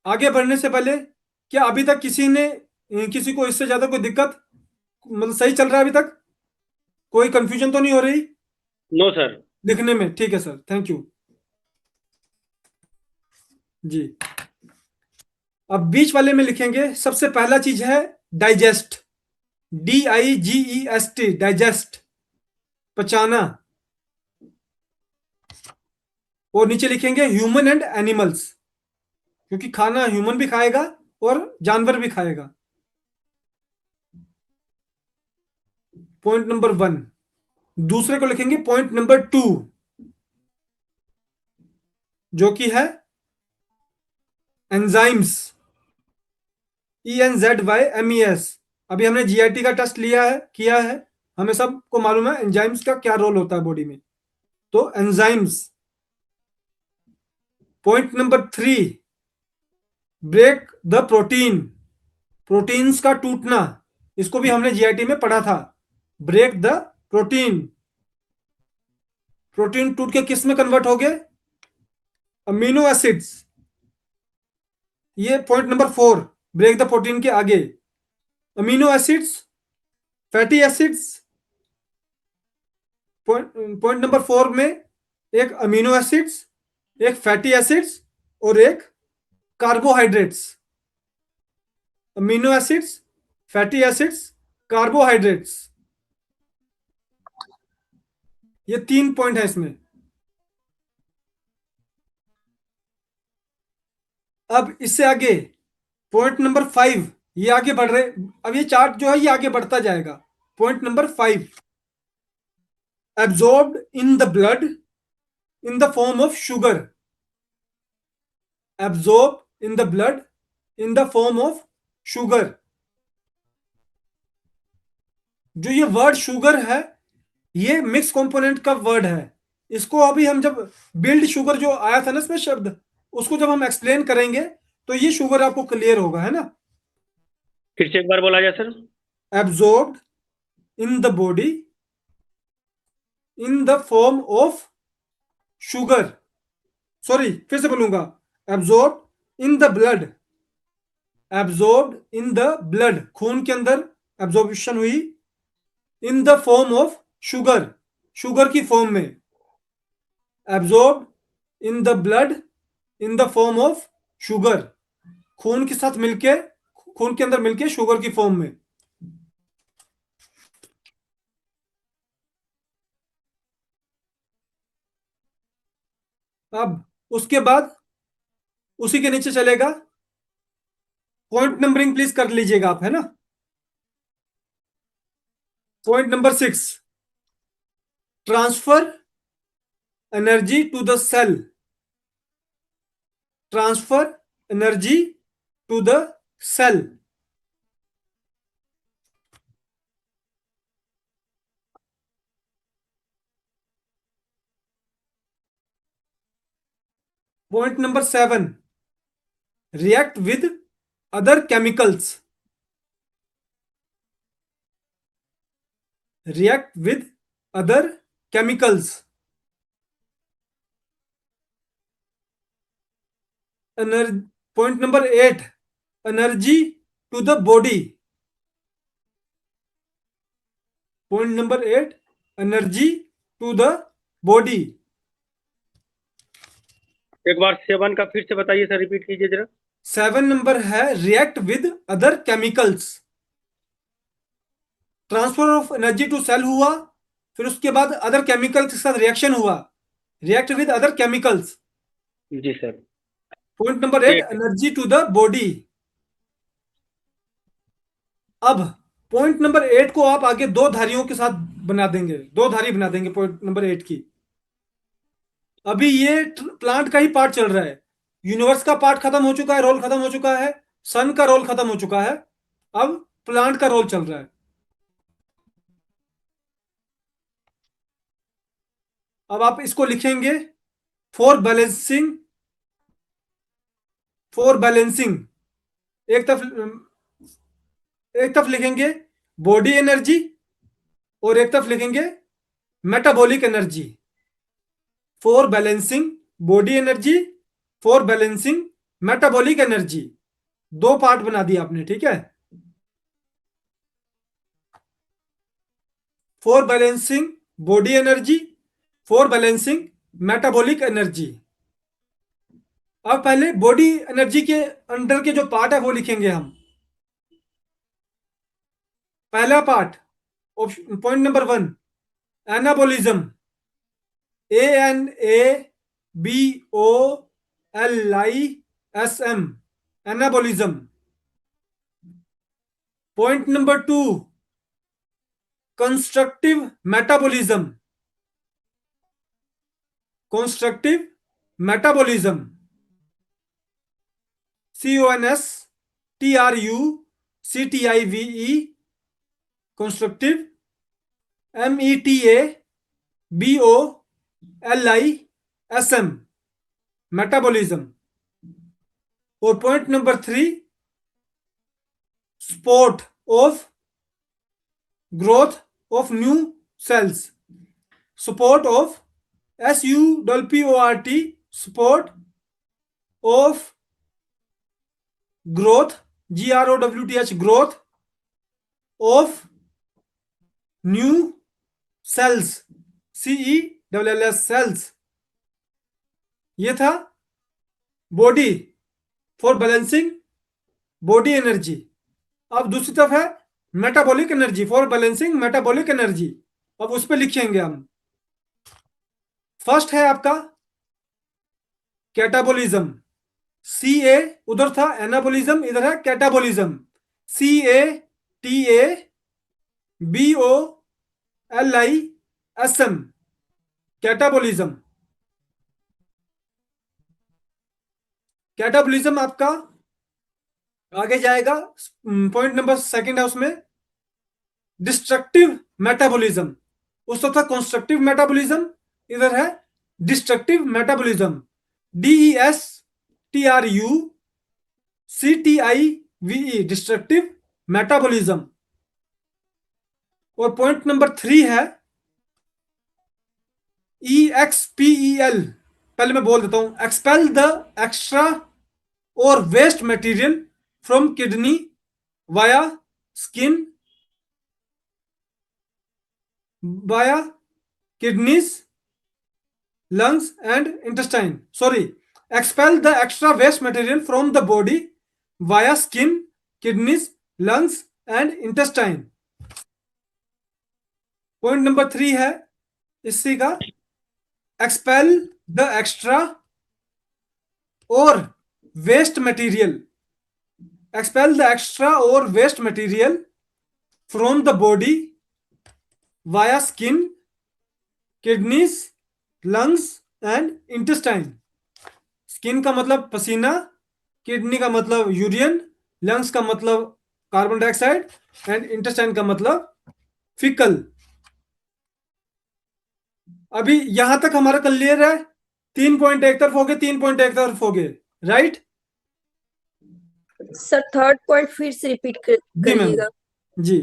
आगे बढ़ने से पहले, क्या अभी तक किसी को इससे ज्यादा कोई दिक्कत, मतलब सही चल रहा है अभी तक? कोई कंफ्यूजन तो नहीं हो रही नो सर। लिखने में? ठीक है सर, थैंक यू जी। अब बीच वाले में लिखेंगे, सबसे पहला चीज है डाइजेस्ट, DIGEST, डाइजेस्ट, पचाना। और नीचे लिखेंगे ह्यूमन एंड एनिमल्स, क्योंकि खाना ह्यूमन भी खाएगा और जानवर भी खाएगा। Point number 1। दूसरे को लिखेंगे पॉइंट नंबर 2, जो कि है एंजाइम्स, ENZYMES। अभी हमने GIT का टेस्ट किया है, हमें सबको मालूम है एंजाइम्स का क्या रोल होता है बॉडी में। तो enzymes. Point number 3, break the protein, proteins का टूटना। इसको भी हमने GIT में पढ़ा था, ब्रेक द प्रोटीन। प्रोटीन टूट के किस में कन्वर्ट हो गए? Amino acids. ये point number 4, break the protein के आगे amino acids, fatty acids. Point number 4 में एक अमीनो एसिड्स, एक फैटी एसिड्स और एक carbohydrates. Amino acids, fatty acids, carbohydrates, ये 3 पॉइंट है इसमें। अब इससे आगे पॉइंट नंबर 5, ये आगे बढ़ रहे, अब ये चार्ट जो है ये आगे बढ़ता जाएगा। Point number 5, absorbed in the blood in the form of sugar, absorb in the blood in the form of sugar. जो ये वर्ड शुगर है ये मिक्स कंपोनेंट का वर्ड है। इसको अभी हम जब बिल्ड शुगर जो आया था ना इसमें शब्द, उसको जब हम एक्सप्लेन करेंगे तो ये शुगर आपको क्लियर होगा, है ना? फिर से एक बार बोला जाए sir. Absorbed in the body in the form of sugar, sorry फिर से बोलूंगा, absorb in the blood, absorb in the blood, खून के अंदर एब्जॉर्प्शन हुई, in the form of sugar, sugar की फॉर्म में, absorb in the blood in the form of sugar, खून के साथ मिलके, खून के अंदर मिलके शुगर की फॉर्म में। अब उसके बाद उसी के नीचे चलेगा, पॉइंट नंबरिंग प्लीज कर लीजिएगा आप, है ना। Point number 6, transfer energy to the cell, transfer energy to the cell. Point number 7, react with other chemicals, react with other chemicals। Point number 8, energy to the body, point number 8, energy to the body। एक बार 7 का फिर से बताइए sir, repeat कीजिए जरा। 7 नंबर है react with other chemicals, transfer of energy to cell हुआ, फिर उसके बाद अदर केमिकल्स के साथ रिएक्शन हुआ, रिएक्ट विद अदर केमिकल्स। जी sir. Point number 8, energy to the body. अब पॉइंट नंबर 8 को आप आगे दो धारियों के साथ बना देंगे, दो धारी बना देंगे पॉइंट नंबर 8 की। अभी ये प्लांट का ही पार्ट चल रहा है, यूनिवर्स का पार्ट खत्म हो चुका है, रोल खत्म हो चुका है, सन का रोल खत्म हो चुका है, अब प्लांट का रोल चल रहा है। अब आप इसको लिखेंगे फॉर बैलेंसिंग, फॉर बैलेंसिंग, एक तरफ लिखेंगे बॉडी एनर्जी और एक तरफ लिखेंगे metabolic energy. For balancing body energy, for balancing metabolic energy, दो पार्ट बना दिया आपने, ठीक है। For balancing body energy, for balancing metabolic energy. अब पहले बॉडी एनर्जी के अंडर के जो पार्ट है वो लिखेंगे हम। पहला part, point number 1, anabolism, ANABOLISM, anabolism. Point number 2, constructive metabolism, constructive metabolism, CONSTRUCTIVE, constructive, METABOLISM, metabolism. और point number 3, support of growth of new cells, support of SUPPORT, support of growth, GROWTH, growth of new cells, CELLS, cells. ये था body, for balancing body energy. अब दूसरी तरफ है metabolic energy, for balancing metabolic energy. अब उस पर लिखेंगे हम। फर्स्ट है आपका कैटाबोलिज्म, CA, उधर था एनाबोलिज्म, इधर है कैटाबोलिज्म, CATABOLISM, कैटाबोलिज्म। कैटाबोलिज्म आपका आगे जाएगा, पॉइंट नंबर 2 है उसमें डिस्ट्रक्टिव मेटाबॉलिज्म। उस तो था कंस्ट्रक्टिव मेटाबॉलिज्म, इधर है destructive metabolism, DESTRUCTIVE, destructive metabolism. और पॉइंट नंबर 3 है EXPEL, पहले मैं बोल देता हूं, एक्सपेल द एक्स्ट्रा और waste material from kidney via skin, via kidneys, lungs and intestine. Sorry, expel the extra waste material from the body via skin, kidneys, lungs and intestine. Point number 3 है इसी का, expel the extra और waste material, expel the extra or waste material from the body via skin, kidneys, lungs and intestine. Skin का मतलब पसीना, kidney का मतलब urine, lungs का मतलब कार्बन डाइऑक्साइड एंड इंटेस्टाइन का मतलब फीकल। अभी यहां तक हमारा क्लियर है। 3 पॉइंट एक तरफ हो गए, 3 पॉइंट एक तरफ हो गए, राइट? सर थर्ड पॉइंट फिर से रिपीट जी मैम, करिएगा। जी।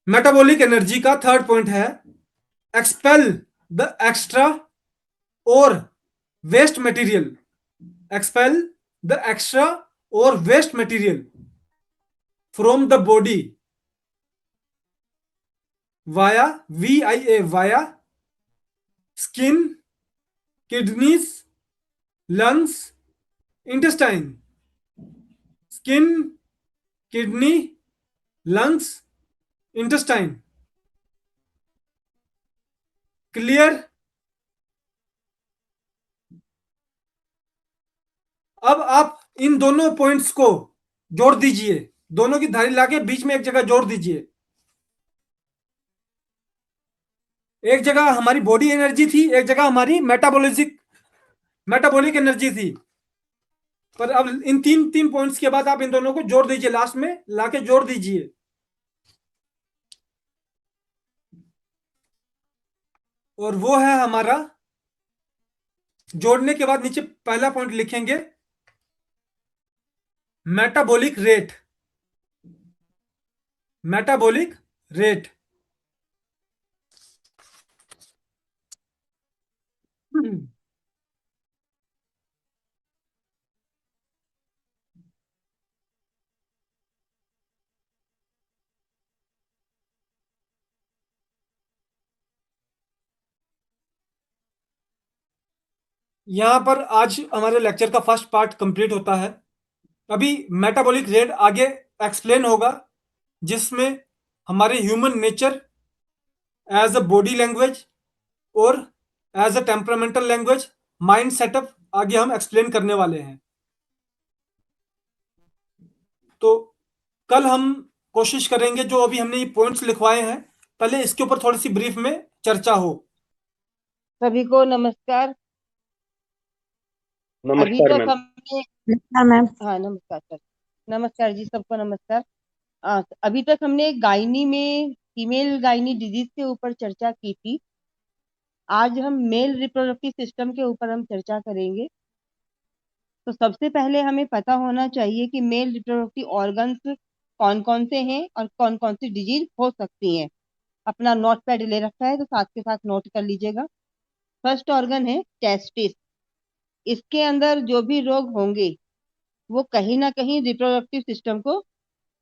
मेटाबॉलिक एनर्जी का थर्ड पॉइंट है, एक्सपेल द एक्स्ट्रा और waste material, expel the extra or waste material from the body via via skin, kidneys, lungs, intestine. Skin, kidney, lungs, intestine. Clear? अब आप इन दोनों points को जोड़ दीजिए, दोनों की धारी लाके बीच में एक जगह जोड़ दीजिए। एक जगह हमारी बॉडी एनर्जी थी, एक जगह हमारी मेटाबॉलिक एनर्जी थी। पर अब इन तीन पॉइंट्स के बाद आप इन दोनों को जोड़ दीजिए, लास्ट में लाके जोड़ दीजिए। और वो है हमारा, जोड़ने के बाद नीचे पहला पॉइंट लिखेंगे, मेटाबॉलिक रेट। मेटाबॉलिक रेट यहां पर आज हमारे लेक्चर का फर्स्ट पार्ट कंप्लीट होता है। अभी मेटाबॉलिक रेट आगे एक्सप्लेन होगा, जिसमें हमारे human nature as a body language और as a temperamental language, mind setup आगे हम एक्सप्लेन करने वाले हैं। तो कल हम कोशिश करेंगे, जो अभी हमने ये पॉइंट्स लिखवाए हैं, पहले इसके ऊपर थोड़ी सी ब्रीफ में चर्चा हो। सभी को नमस्कार। अभी नमस्कार तक मैम। हमने मैम। हाँ नमस्कार सर, नमस्कार जी, सबको नमस्कार। अभी तक हमने गायनी में फीमेल गायनी डिजीज के ऊपर चर्चा की थी। आज हम मेल रिप्रोडक्टिव सिस्टम के ऊपर हम चर्चा करेंगे। तो सबसे पहले हमें पता होना चाहिए कि मेल रिप्रोडक्टिव ऑर्गन्स कौन कौन से हैं और कौन कौन सी डिजीज हो सकती हैं। अपना नोट पैड ले रखा है तो साथ के साथ नोट कर लीजिएगा। फर्स्ट ऑर्गन है टेस्टिस। इसके अंदर जो भी रोग होंगे वो कहीं ना कहीं रिप्रोडक्टिव सिस्टम को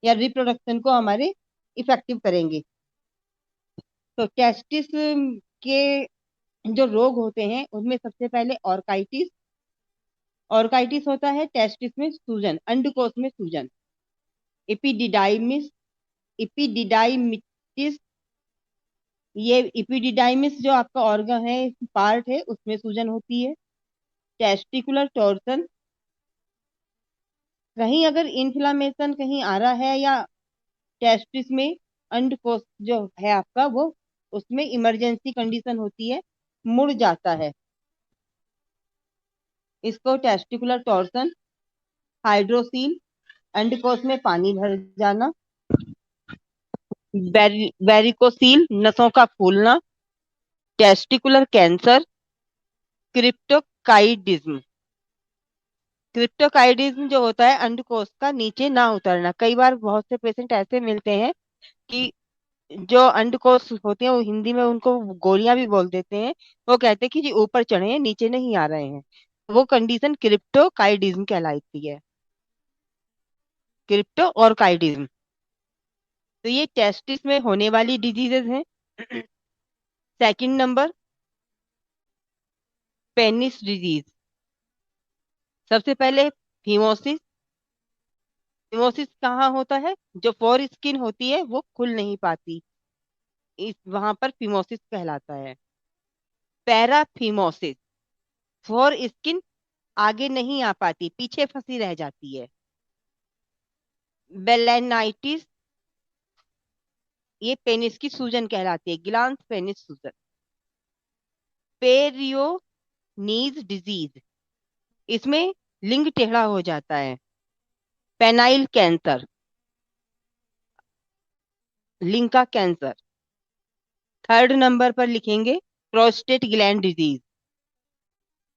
या रिप्रोडक्शन को हमारे इफेक्टिव करेंगे। तो टेस्टिस के जो रोग होते हैं उनमें सबसे पहले ऑर्काइटिस। ऑर्काइटिस होता है टेस्टिस में सूजन, अंडकोश में सूजन। एपिडिडाइमिटिस, ये एपिडिडाइमिस जो आपका ऑर्गन है, पार्ट है, उसमें सूजन होती है। टेस्टिकुलर टॉर्सन, कहीं अगर इन्फ्लामेशन कहीं आ रहा है या टेस्टिस में अंडकोश जो है आपका वो, उसमें इमरजेंसी कंडीशन होती है, मुड़ जाता है, इसको टेस्टिकुलर टॉर्सन। हाइड्रोसील, अंडकोश में पानी भर जाना। वेरिकोसील, नसों का फूलना। Testicular cancer. क्रिप्टोकाइडिज्म, क्रिप्टोकाइडिज्म जो होता है अंडकोश का नीचे ना उतरना। कई बार बहुत से पेशेंट ऐसे मिलते हैं कि जो अंडकोश होते हैं वो हिंदी में उनको गोलियां भी बोल देते हैं। वो कहते हैं कि जी ऊपर चढ़े हैं नीचे नहीं आ रहे हैं। वो कंडीशन क्रिप्टोकाइडिज्म कहलाती है। क्रिप्टो और काइडिज्म। तो ये टेस्टिस में होने वाली डिजीजेस हैं। Second number, penis disease. सबसे पहले फीमोसिस। फीमोसिस कहाँ होता है? जो फोर स्किन होती है वो खुल नहीं पाती, इस वहां पर फीमोसिस कहलाता है। पैराफीमोसिस, फोर स्किन आगे नहीं आ पाती, पीछे फंसी रह जाती है। बेलेनाइटिस, ये पेनिस की सूजन कहलाती है, ग्लांस पेनिस सूजन। पेरियोनीज डिजीज, इसमें लिंग टेढ़ा हो जाता है। पेनाइल कैंसर, लिंग का कैंसर। थर्ड नंबर पर लिखेंगे प्रोस्टेट ग्लैंड डिजीज।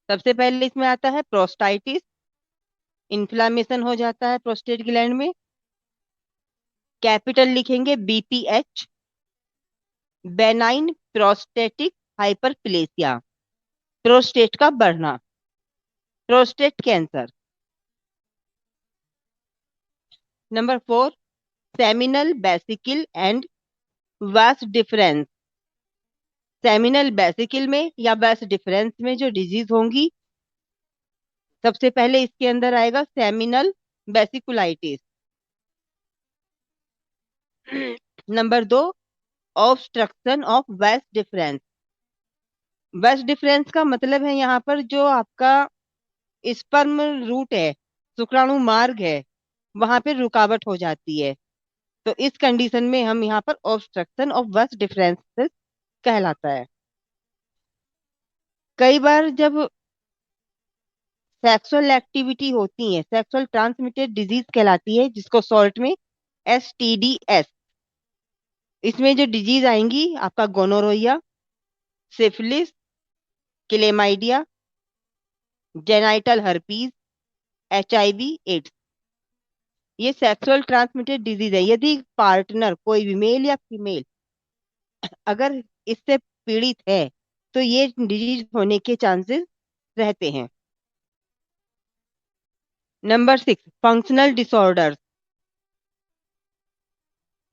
सबसे पहले इसमें आता है प्रोस्टाइटिस, इन्फ्लामेशन हो जाता है प्रोस्टेट ग्लैंड में। कैपिटल लिखेंगे BPH, benign prostatic hyperplasia, prostate का बढ़ना, prostate cancer. Number 4, seminal vesicle and vas deferens. Seminal vesicle में या वास डिफरेंस में जो डिजीज होंगी, सबसे पहले इसके अंदर आएगा seminal vesiculitis. Number 2, obstruction of vas deferens. Vas deferens का मतलब है यहाँ पर जो आपका स्पर्म रूट है, शुक्राणु मार्ग है, वहां पे रुकावट हो जाती है। तो इस कंडीशन में हम यहाँ पर ऑब्स्ट्रक्शन ऑफ वास डिफरेंसेस कहलाता है। कई बार जब सेक्सुअल एक्टिविटी होती है, सेक्सुअल ट्रांसमिटेड डिजीज कहलाती है, जिसको शॉर्ट में STDs। इसमें जो डिजीज आएंगी आपका gonorrhoea, syphilis, chlamydia, genital herpes, HIV, AIDS. ये सेक्सुअल ट्रांसमिटेड डिजीज है। यदि पार्टनर कोई भी मेल या फीमेल अगर इससे पीड़ित है तो ये डिजीज होने के चांसेस रहते हैं। Number 6, functional disorders.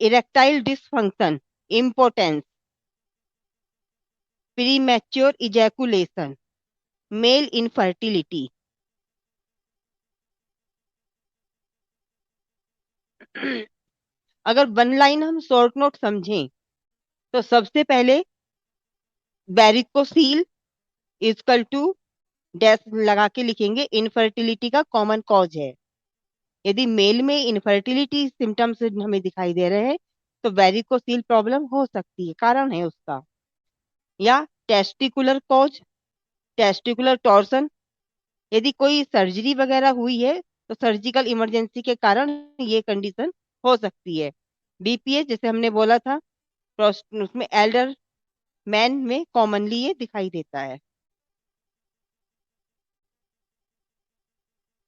Erectile dysfunction, impotence, premature ejaculation, male infertility. अगर वन लाइन हम शॉर्ट नोट समझें तो सबसे पहले वेरिकोसील इक्वल टू डैश लगा के लिखेंगे, इनफर्टिलिटी का कॉमन कॉज है। यदि मेल में इनफर्टिलिटी सिम्टम्स हमें दिखाई दे रहे हैं तो वेरिकोसील प्रॉब्लम हो सकती है, कारण है उसका। या टेस्टिकुलर कॉज, टेस्टिकुलर टॉर्सन। यदि कोई सर्जरी वगैरह हुई है तो सर्जिकल इमरजेंसी के कारण ये कंडीशन हो सकती है। BPH जैसे हमने बोला था, उसमें एल्डर मैन में कॉमनली ये दिखाई देता है।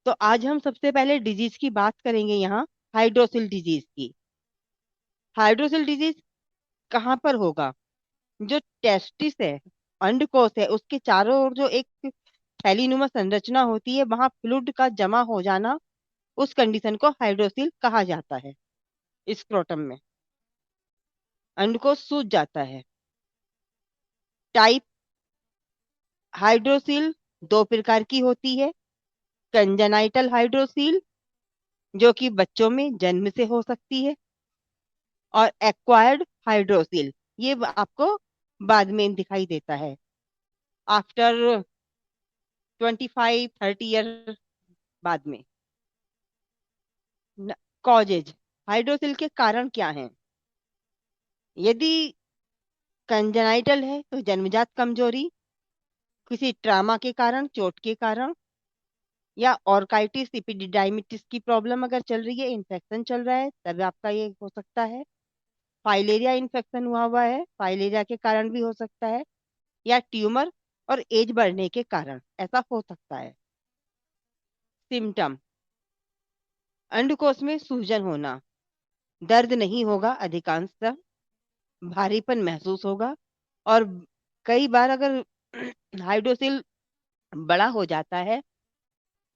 तो आज हम सबसे पहले डिजीज की बात करेंगे, यहाँ हाइड्रोसिल डिजीज की। हाइड्रोसिल डिजीज कहाँ पर होगा? जो टेस्टिस है, अंडकोश है, उसके चारों ओर जो एक थैलीनुमा संरचना होती है, वहां फ्लूइड का जमा हो जाना, उस कंडीशन को हाइड्रोसिल कहा जाता है। स्क्रोटम में अंडकोश सूज जाता है। टाइप हाइड्रोसिल दो प्रकार की होती है। कंजेनाइटल हाइड्रोसिल, जो कि बच्चों में जन्म से हो सकती है, और एक्वायर्ड हाइड्रोसिल, ये आपको बाद में दिखाई देता है आफ्टर 25-30 ईयर बाद में। कॉजेज, हाइड्रोसिल के कारण क्या हैं? यदि कंजेनाइटल है तो जन्मजात कमजोरी, किसी ट्रामा के कारण, चोट के कारण, या ऑर्काइटिस एपिडिडाइमिटिस की प्रॉब्लम अगर चल रही है, इन्फेक्शन चल रहा है, तब आपका ये हो सकता है। फाइलेरिया इन्फेक्शन हुआ है, फाइलेरिया के कारण भी हो सकता है। या ट्यूमर और एज बढ़ने के कारण ऐसा हो सकता है। सिम्टम, अंडकोश में सूजन होना, दर्द नहीं होगा अधिकांशतः, भारीपन महसूस होगा। और कई बार अगर हाइड्रोसिल बड़ा हो जाता है,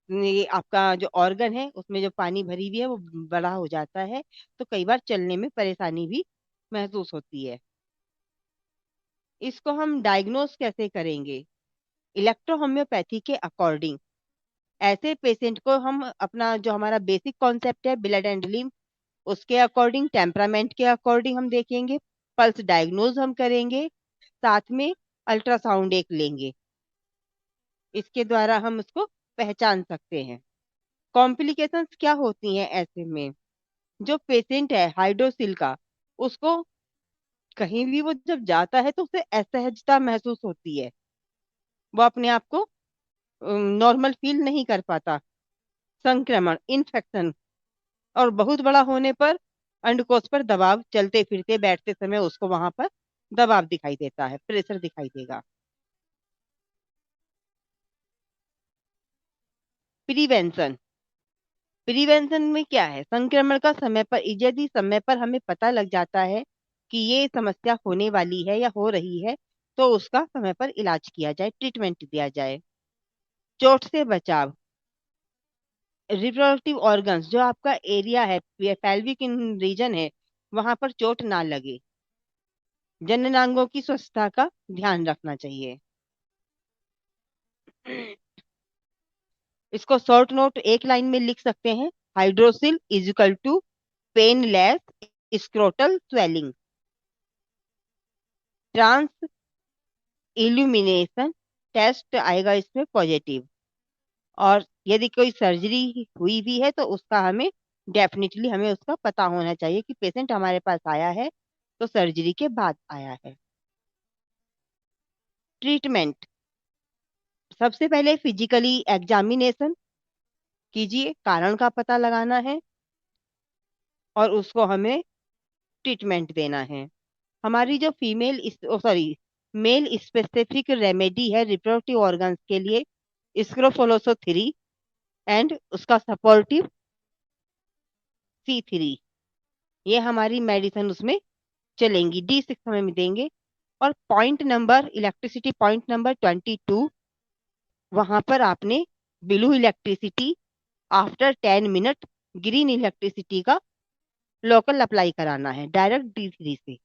ये आपका जो ऑर्गन है उसमें जो पानी भरी हुई है वो बड़ा हो जाता है, तो कई बार चलने में परेशानी भी महसूस होती है। इसको हम डायग्नोस कैसे करेंगे? इलेक्ट्रोहोम्योपैथी के अकॉर्डिंग। ऐसे पेशेंट को हम अपना जो हमारा बेसिक कॉन्सेप्ट है ब्लड एंड लिम्फ, उसके अकॉर्डिंग, टेम्परामेंट के अकॉर्डिंग हम देखेंगे, पल्स डायग्नोज हम करेंगे, साथ में अल्ट्रासाउंड एक लेंगे। इसके द्वारा हम उसको पहचान सकते हैं। कॉम्प्लिकेशंस क्या होती हैं ऐसे में? जो पेशेंट है हाइड्रोसिल का, उसको कहीं भी वो जब जाता है तो उसे असहजता महसूस होती है, वो अपने आप को नॉर्मल फील नहीं कर पाता। संक्रमण, इन्फेक्शन, और बहुत बड़ा होने पर अंडकोश पर दबाव, चलते फिरते बैठते समय उसको वहां पर दबाव दिखाई देता है, प्रेशर दिखाई देगा। प्रिवेंशन। प्रिवेंशन में क्या है? संक्रमण का समय पर, यदि समय पर हमें पता लग जाता है कि ये समस्या होने वाली है या हो रही है, तो उसका समय पर इलाज किया जाए, ट्रीटमेंट दिया जाए। चोट से बचाव। रिप्रोडक्टिव ऑर्गन्स, जो आपका एरिया है, पेल्विक रीजन है, वहां पर चोट ना लगे। जननांगों की स्वच्छता का ध्यान रखना चाहिए। इसको शॉर्ट नोट एक लाइन में लिख सकते हैं, hydrocele is equal to painless scrotal swelling. Transillumination test आएगा इसमें पॉजिटिव। और यदि कोई सर्जरी हुई भी है तो उसका हमें डेफिनेटली हमें उसका पता होना चाहिए कि पेशेंट हमारे पास आया है तो सर्जरी के बाद आया है। ट्रीटमेंट। सबसे पहले फिजिकली एग्जामिनेशन कीजिए, कारण का पता लगाना है और उसको हमें ट्रीटमेंट देना है। हमारी जो मेल स्पेसिफिक रेमेडी है रिप्रोडक्टिव ऑर्गन्स के लिए, स्क्रोफोलोसो 3 एंड उसका सपोर्टिव C3, ये हमारी मेडिसिन उसमें चलेंगी, D6 हमें देंगे। और point number, electricity point number 22, वहां पर आपने blue electricity after 10 minute, green electricity का लोकल अप्लाई कराना है डायरेक्ट D3 से।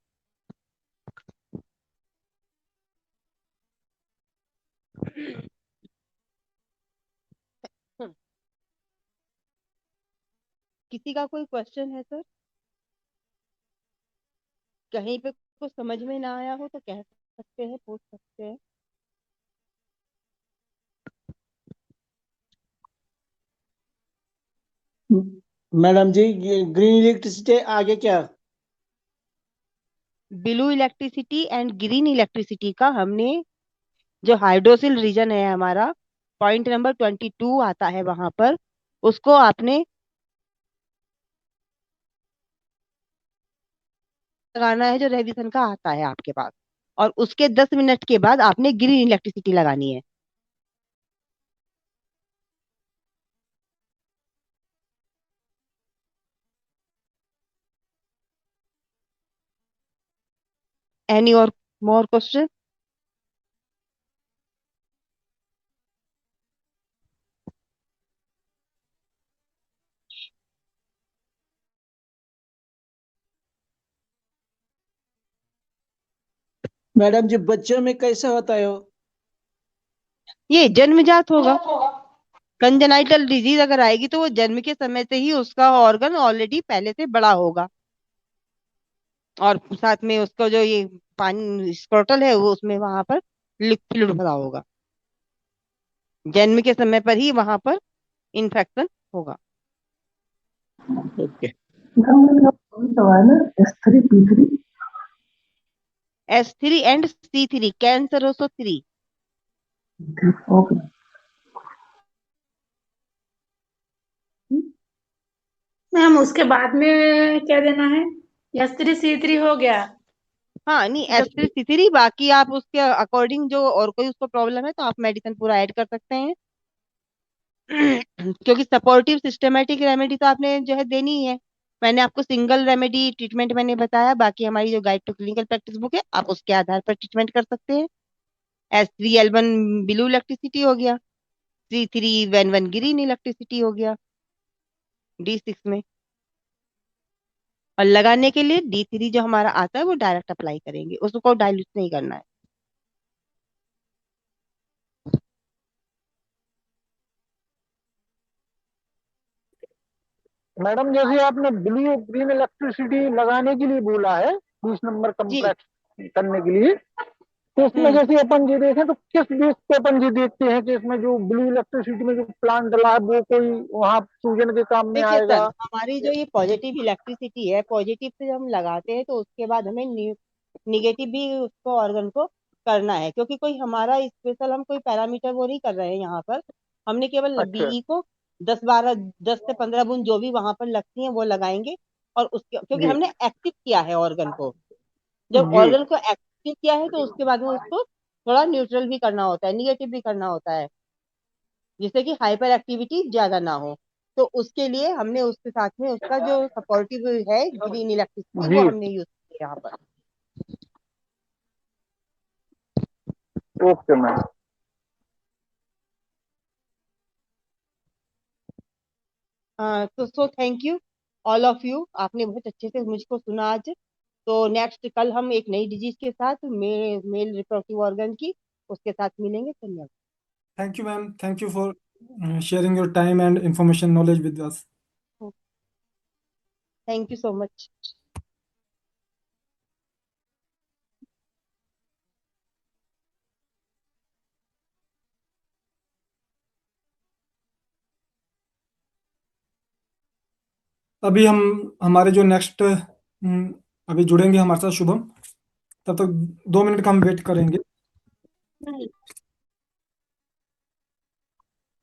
किसी का कोई क्वेश्चन है सर? कहीं पे कुछ समझ में ना आया हो तो कह सकते हैं, पूछ सकते हैं। मैडम जी, ये ग्रीन इलेक्ट्रिसिटी आगे क्या? Blue electricity and green electricity का हमने, जो हाइड्रोसिल रीजन है हमारा, पॉइंट नंबर 22 आता है वहां पर, उसको आपने लगाना है जो रेडिएशन का आता है आपके पास, और उसके 10 मिनट के बाद आपने ग्रीन इलेक्ट्रिसिटी लगानी है। एनी और मोर क्वेश्चन? मैडम जी, बच्चों में कैसे होता है वो? ये जन्मजात होगा। कंजेनाइटल डिजीज अगर आएगी तो वो जन्म के समय से ही उसका ऑर्गन ऑलरेडी पहले से बड़ा होगा, और साथ में उसको जो ये पानी स्क्रोटल है वो उसमें वहां पर लिक्विड भरा होगा, जन्म के समय पर ही वहां पर इन्फेक्शन होगा। Okay. S3 and C3, कैंसरोसो 3। Ma'am उसके बाद में क्या देना है? S3 C3 हो गया। हाँ नहीं, जब S3 C3, बाकी आप उसके अकॉर्डिंग जो और कोई उसको प्रॉब्लम है तो आप मेडिसिन पूरा ऐड कर सकते हैं। क्योंकि सपोर्टिव सिस्टमेटिक रेमेडी तो आपने जो है देनी ही है। मैंने आपको सिंगल रेमेडी ट्रीटमेंट मैंने बताया, बाकी हमारी जो guide to clinical practice book है आप उसके आधार पर ट्रीटमेंट कर सकते हैं। S3L1 ब्लू इलेक्ट्रिसिटी हो गया, C3N1 ग्रीन इलेक्ट्रिसिटी हो गया D6 में, और लगाने के लिए D3 जो हमारा आता है वो डायरेक्ट अप्लाई करेंगे, उसको डाइल्यूट नहीं करना है। मैडम जैसे आपने ब्लू ग्रीन इलेक्ट्रिसिटी लगाने के लिए बोला है 20 नंबर कम्प्रेस करने के लिए, तो इसमें जैसे अपन जी देखें तो किस बेस पे अपन जी देखते हैं कि इसमें जो ब्लू इलेक्ट्रिसिटी में जो प्लांट डला है वो कोई वहाँ सूजन के काम में देखिए आएगा? सर, हमारी जो ये पॉजिटिव इलेक्ट्रिसिटी है, पॉजिटिव से हम लगाते हैं तो उसके बाद हमें निगेटिव भी उसको ऑर्गन को करना है, क्योंकि कोई हमारा स्पेशल हम कोई पैरामीटर वो नहीं कर रहे हैं यहाँ पर। हमने केवल अच्छा। बीई को 10 से 15 बूंद जो भी वहां पर लगती हैं वो लगाएंगे, और उसके क्योंकि जी। हमने एक्टिव किया है ऑर्गन को, जब जी। ऑर्गन को एक्टिव किया है तो उसके बाद में उसको थोड़ा न्यूट्रल भी करना होता है, निगेटिव भी करना होता है, जिससे कि हाइपर एक्टिविटी ज्यादा ना हो। तो उसके लिए हमने उसके साथ में उसका जो सपोर्टिव है ग्रीन इलेक्ट्रिसिटी जी। वो हमने यूज किया यहाँ पर। Okay ma'am. So thank you all of you, आपने बहुत अच्छे से मुझको सुना आज। तो नेक्स्ट कल हम एक नई डिजीज के साथ मेल रिप्रोडक्टिव ऑर्गन की उसके साथ मिलेंगे। धन्यवाद। Thank you, ma'am. Thank you for sharing your time and information knowledge with us. Thank you so much. अभी हम हमारे जो नेक्स्ट अभी जुड़ेंगे हमारे साथ शुभम, तब तक 2 मिनट का हम वेट करेंगे।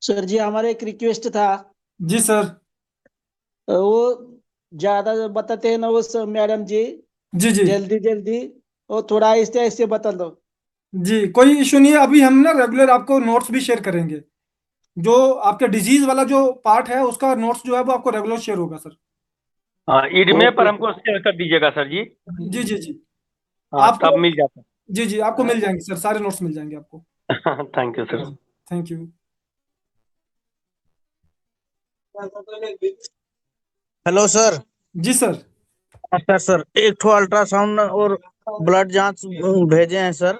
सर जी हमारा एक रिक्वेस्ट था। जी सर। वो ज्यादा बताते हैं ना वो मैडम जी, जी जी जल्दी जल्दी, वो थोड़ा ऐसे ऐसे बता दो। जी, कोई इशू नहीं है। अभी हम ना रेगुलर आपको नोट्स भी शेयर करेंगे, जो आपके डिजीज वाला जो पार्ट है उसका नोट्स जो है वो आपको रेगुलर शेयर होगा सर। हाँ, ईमेल पर हमको शेयर कर दीजिएगा सर जी। जी जी जी, हाँ, आपको तब मिल जाता जी जी आपको मिल जाएंगे सर, सारे नोट्स मिल जाएंगे आपको। है। Thank you sir. Thank you. Hello sir. जी सर। नमस्कार सर, एक ठो अल्ट्रासाउंड और ब्लड जांच भेजे हैं सर।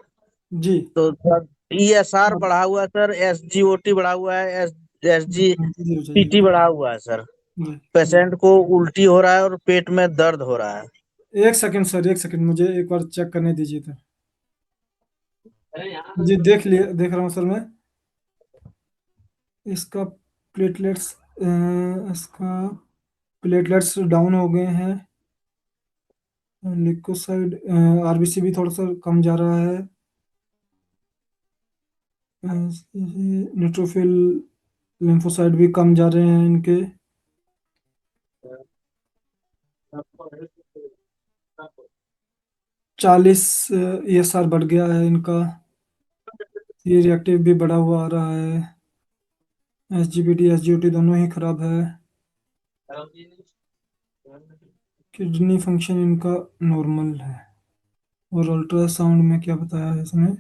जी तो सर ESR बढ़ा हुआ है सर, SGOT बढ़ा हुआ है, SGPT बढ़ा हुआ है सर। पेशेंट को उल्टी हो रहा है और पेट में दर्द हो रहा है। एक सेकंड सर, एक सेकंड, मुझे एक बार चेक करने दीजिए तो। जी देख रहा हूँ सर मैं। इसका प्लेटलेट्स डाउन हो गए हैं। लिकोसाइड RBC भी थोड़ा सा कम जा रहा है। न्यूट्रोफिल लिम्फोसाइड भी कम जा रहे हैं इनके। चालीस ESR बढ़ गया है इनका। ये रिएक्टिव भी बढ़ा हुआ आ रहा है। SGPT SGOT दोनों ही खराब है। किडनी फंक्शन इनका नॉर्मल है। और अल्ट्रासाउंड में क्या बताया है इसने?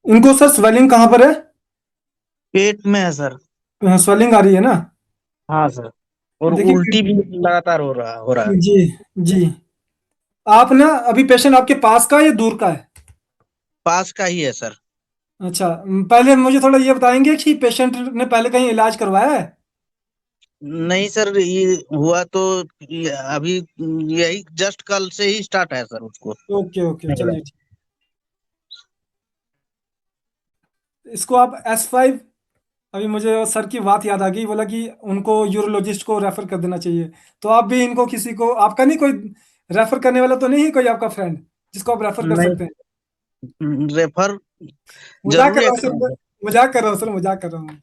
इनको सर स्वेलिंग कहाँ पर है? पेट में है सर। स्वेलिंग आ रही है ना? हाँ सर, और देखिए उल्टी भी लगातार हो रहा है। जी जी। आप ना अभी पेशेंट आपके पास का या दूर का है? पास का ही है सर। अच्छा, पहले मुझे थोड़ा ये बताएंगे कि पेशेंट ने पहले कहीं इलाज करवाया है? नहीं सर, ये हुआ तो अभी यही जस्ट कल से ही स्टार्ट है सर उसको। ओके ओके, चलिए ठीक। इसको आप S5, अभी मुझे सर की बात याद आ गई, बोला कि उनको यूरोलॉजिस्ट को रेफर कर देना चाहिए। तो आप भी इनको किसी को, आपका नहीं कोई रेफर करने वाला तो नहीं है कोई आपका फ्रेंड जिसको आप रेफर कर नहीं, सकते हैं? रेफर मजाक कर जरूर रहा हूँ सर, मजाक कर रहा हूँ सर, मजाक कर रहा हूँ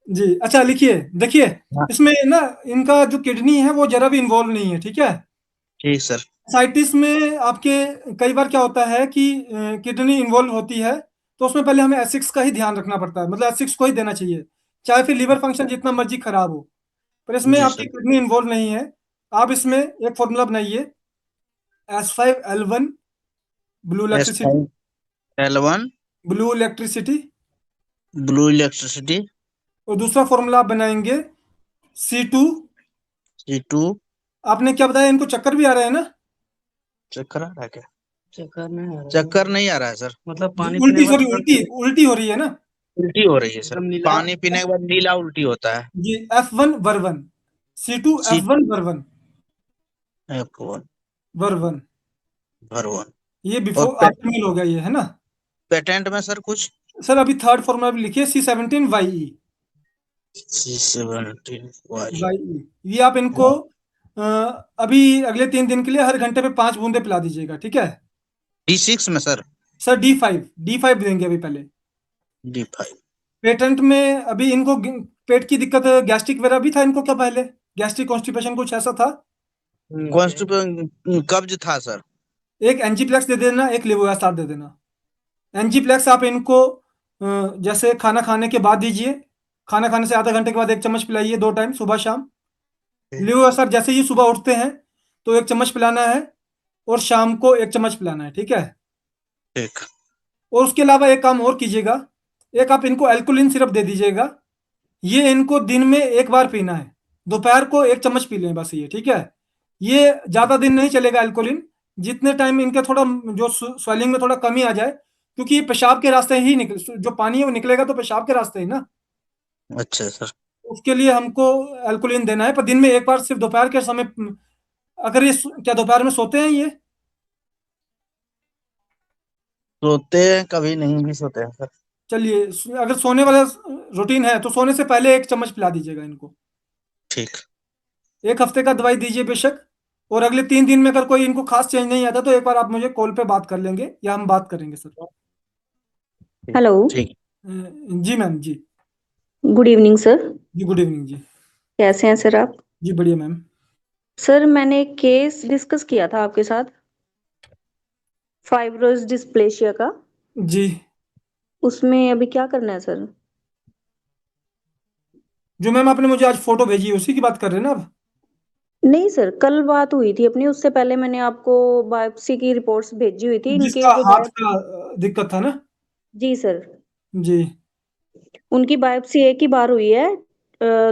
जी। अच्छा लिखिए, देखिए इसमें ना इनका जो किडनी है वो जरा भी इन्वॉल्व नहीं है, ठीक है? ठीक सर। साइटिस में आपके कई बार क्या होता है कि किडनी इन्वॉल्व होती है, तो उसमें पहले हमें एसिक्स का ही ध्यान रखना पड़ता है, मतलब एसिक्स को ही देना चाहिए। चाहे फिर लीवर फंक्शन जितना मर्जी खराब हो, पर इसमें जी आपकी सर। किडनी इन्वॉल्व नहीं है। आप इसमें एक फॉर्मूला बनाइए, S5L1 blue electricity, S5L1 blue electricity, blue electricity, और दूसरा फॉर्मूला आप बनाएंगे C2। C2। आपने क्या बताया, इनको चक्कर भी आ रहा है ना? चक्कर आ रहा है क्या? चक्कर नहीं आ रहा है सर। मतलब पानी उल्टी, पीने के सॉरी, बाद उल्टी हो रही है ना? उल्टी हो रही है सर, पानी पीने के बाद नीला उल्टी होता है। जी, F1 वर्वन, C2 C F1 वर्वन, F1 वर्वन, भरवन। ये और बिफोर आफ्टर मील हो गया ये, है ना? पेटेंट में सर कुछ सर अभी थर्ड फॉर्मूला भी लिखिए, C17YE। C17Y। YE, ये आप इनको अभी अगले 3 दिन के लिए हर घंटे पे 5 बूंदे पिला दीजिएगा, ठीक है? D6 में सर। सर D5 देंगे अभी पहले। D5। पेटेंट में अभी इनको पेट की दिक्कत, गैस्ट्रिक वगैरह भी था इनको क्या पहले? गैस्ट्रिक कॉन्स्टिपेशन कुछ ऐसा था? कब्ज था सर। एक एनजीप्लेक्स दे देना, एक लेवोएस्टार दे देना। एनजीप्लेक्स आप इनको जैसे खाना खाने के बाद दीजिए, खाना खाने से आधा घंटे के बाद 1 चम्मच पिलाइए, 2 टाइम, सुबह शाम। लेवोएस्टार जैसे ही सुबह उठते हैं तो 1 चम्मच पिलाना है, और शाम को 1 चम्मच पिलाना है, ठीक है? ठीक। और उसके अलावा एक काम और कीजिएगा, एक आप इनको एल्कोलिन सिरप दे दीजिएगा। ये इनको दिन में 1 बार पीना है, दोपहर को 1 चम्मच पी लें बस, ये ठीक है? ये ज्यादा दिन नहीं चलेगा एल्कोलिन, जितने टाइम इनके थोड़ा जो स्वेलिंग में थोड़ा कमी आ जाए, क्योंकि ये पेशाब के रास्ते ही निकल, जो पानी है वो निकलेगा तो पेशाब के रास्ते ही ना। अच्छा सर। उसके लिए हमको एल्कोलिन देना है, पर दिन में 1 बार, सिर्फ दोपहर के समय। अगर ये क्या दोपहर में सोते हैं ये? सोते हैं, कभी नहीं भी सोते हैं सर। चलिए, अगर सोने वाला रूटीन है तो सोने से पहले 1 चम्मच पिला दीजिएगा इनको। ठीक। 1 हफ्ते का दवाई दीजिए बेशक, और अगले 3 दिन में अगर कोई इनको खास चेंज नहीं आता तो एक बार आप मुझे कॉल पे बात कर लेंगे, या हम बात करेंगे सर। हेलो, ठीक। जी मैम, जी गुड इवनिंग सर। जी, गुड इवनिंग जी। कैसे हैं सर आप? जी बढ़िया मैम। सर मैंने एक केस डिस्कस किया था आपके साथ, फाइब्रोस डिस्प्लेशिया का। जी, उसमें अभी क्या करना है सर? जो मैम आपने मुझे आज फोटो भेजी है उसी की बात कर रहे हैं ना आप? नहीं सर, कल बात हुई थी अपनी, उससे पहले मैंने आपको बायोप्सी की रिपोर्ट्स भेजी हुई थी इनके जिसका जो हाथ का दिक्कत था ना? जी सर, जी उनकी बायोप्सी एक ही बार हुई है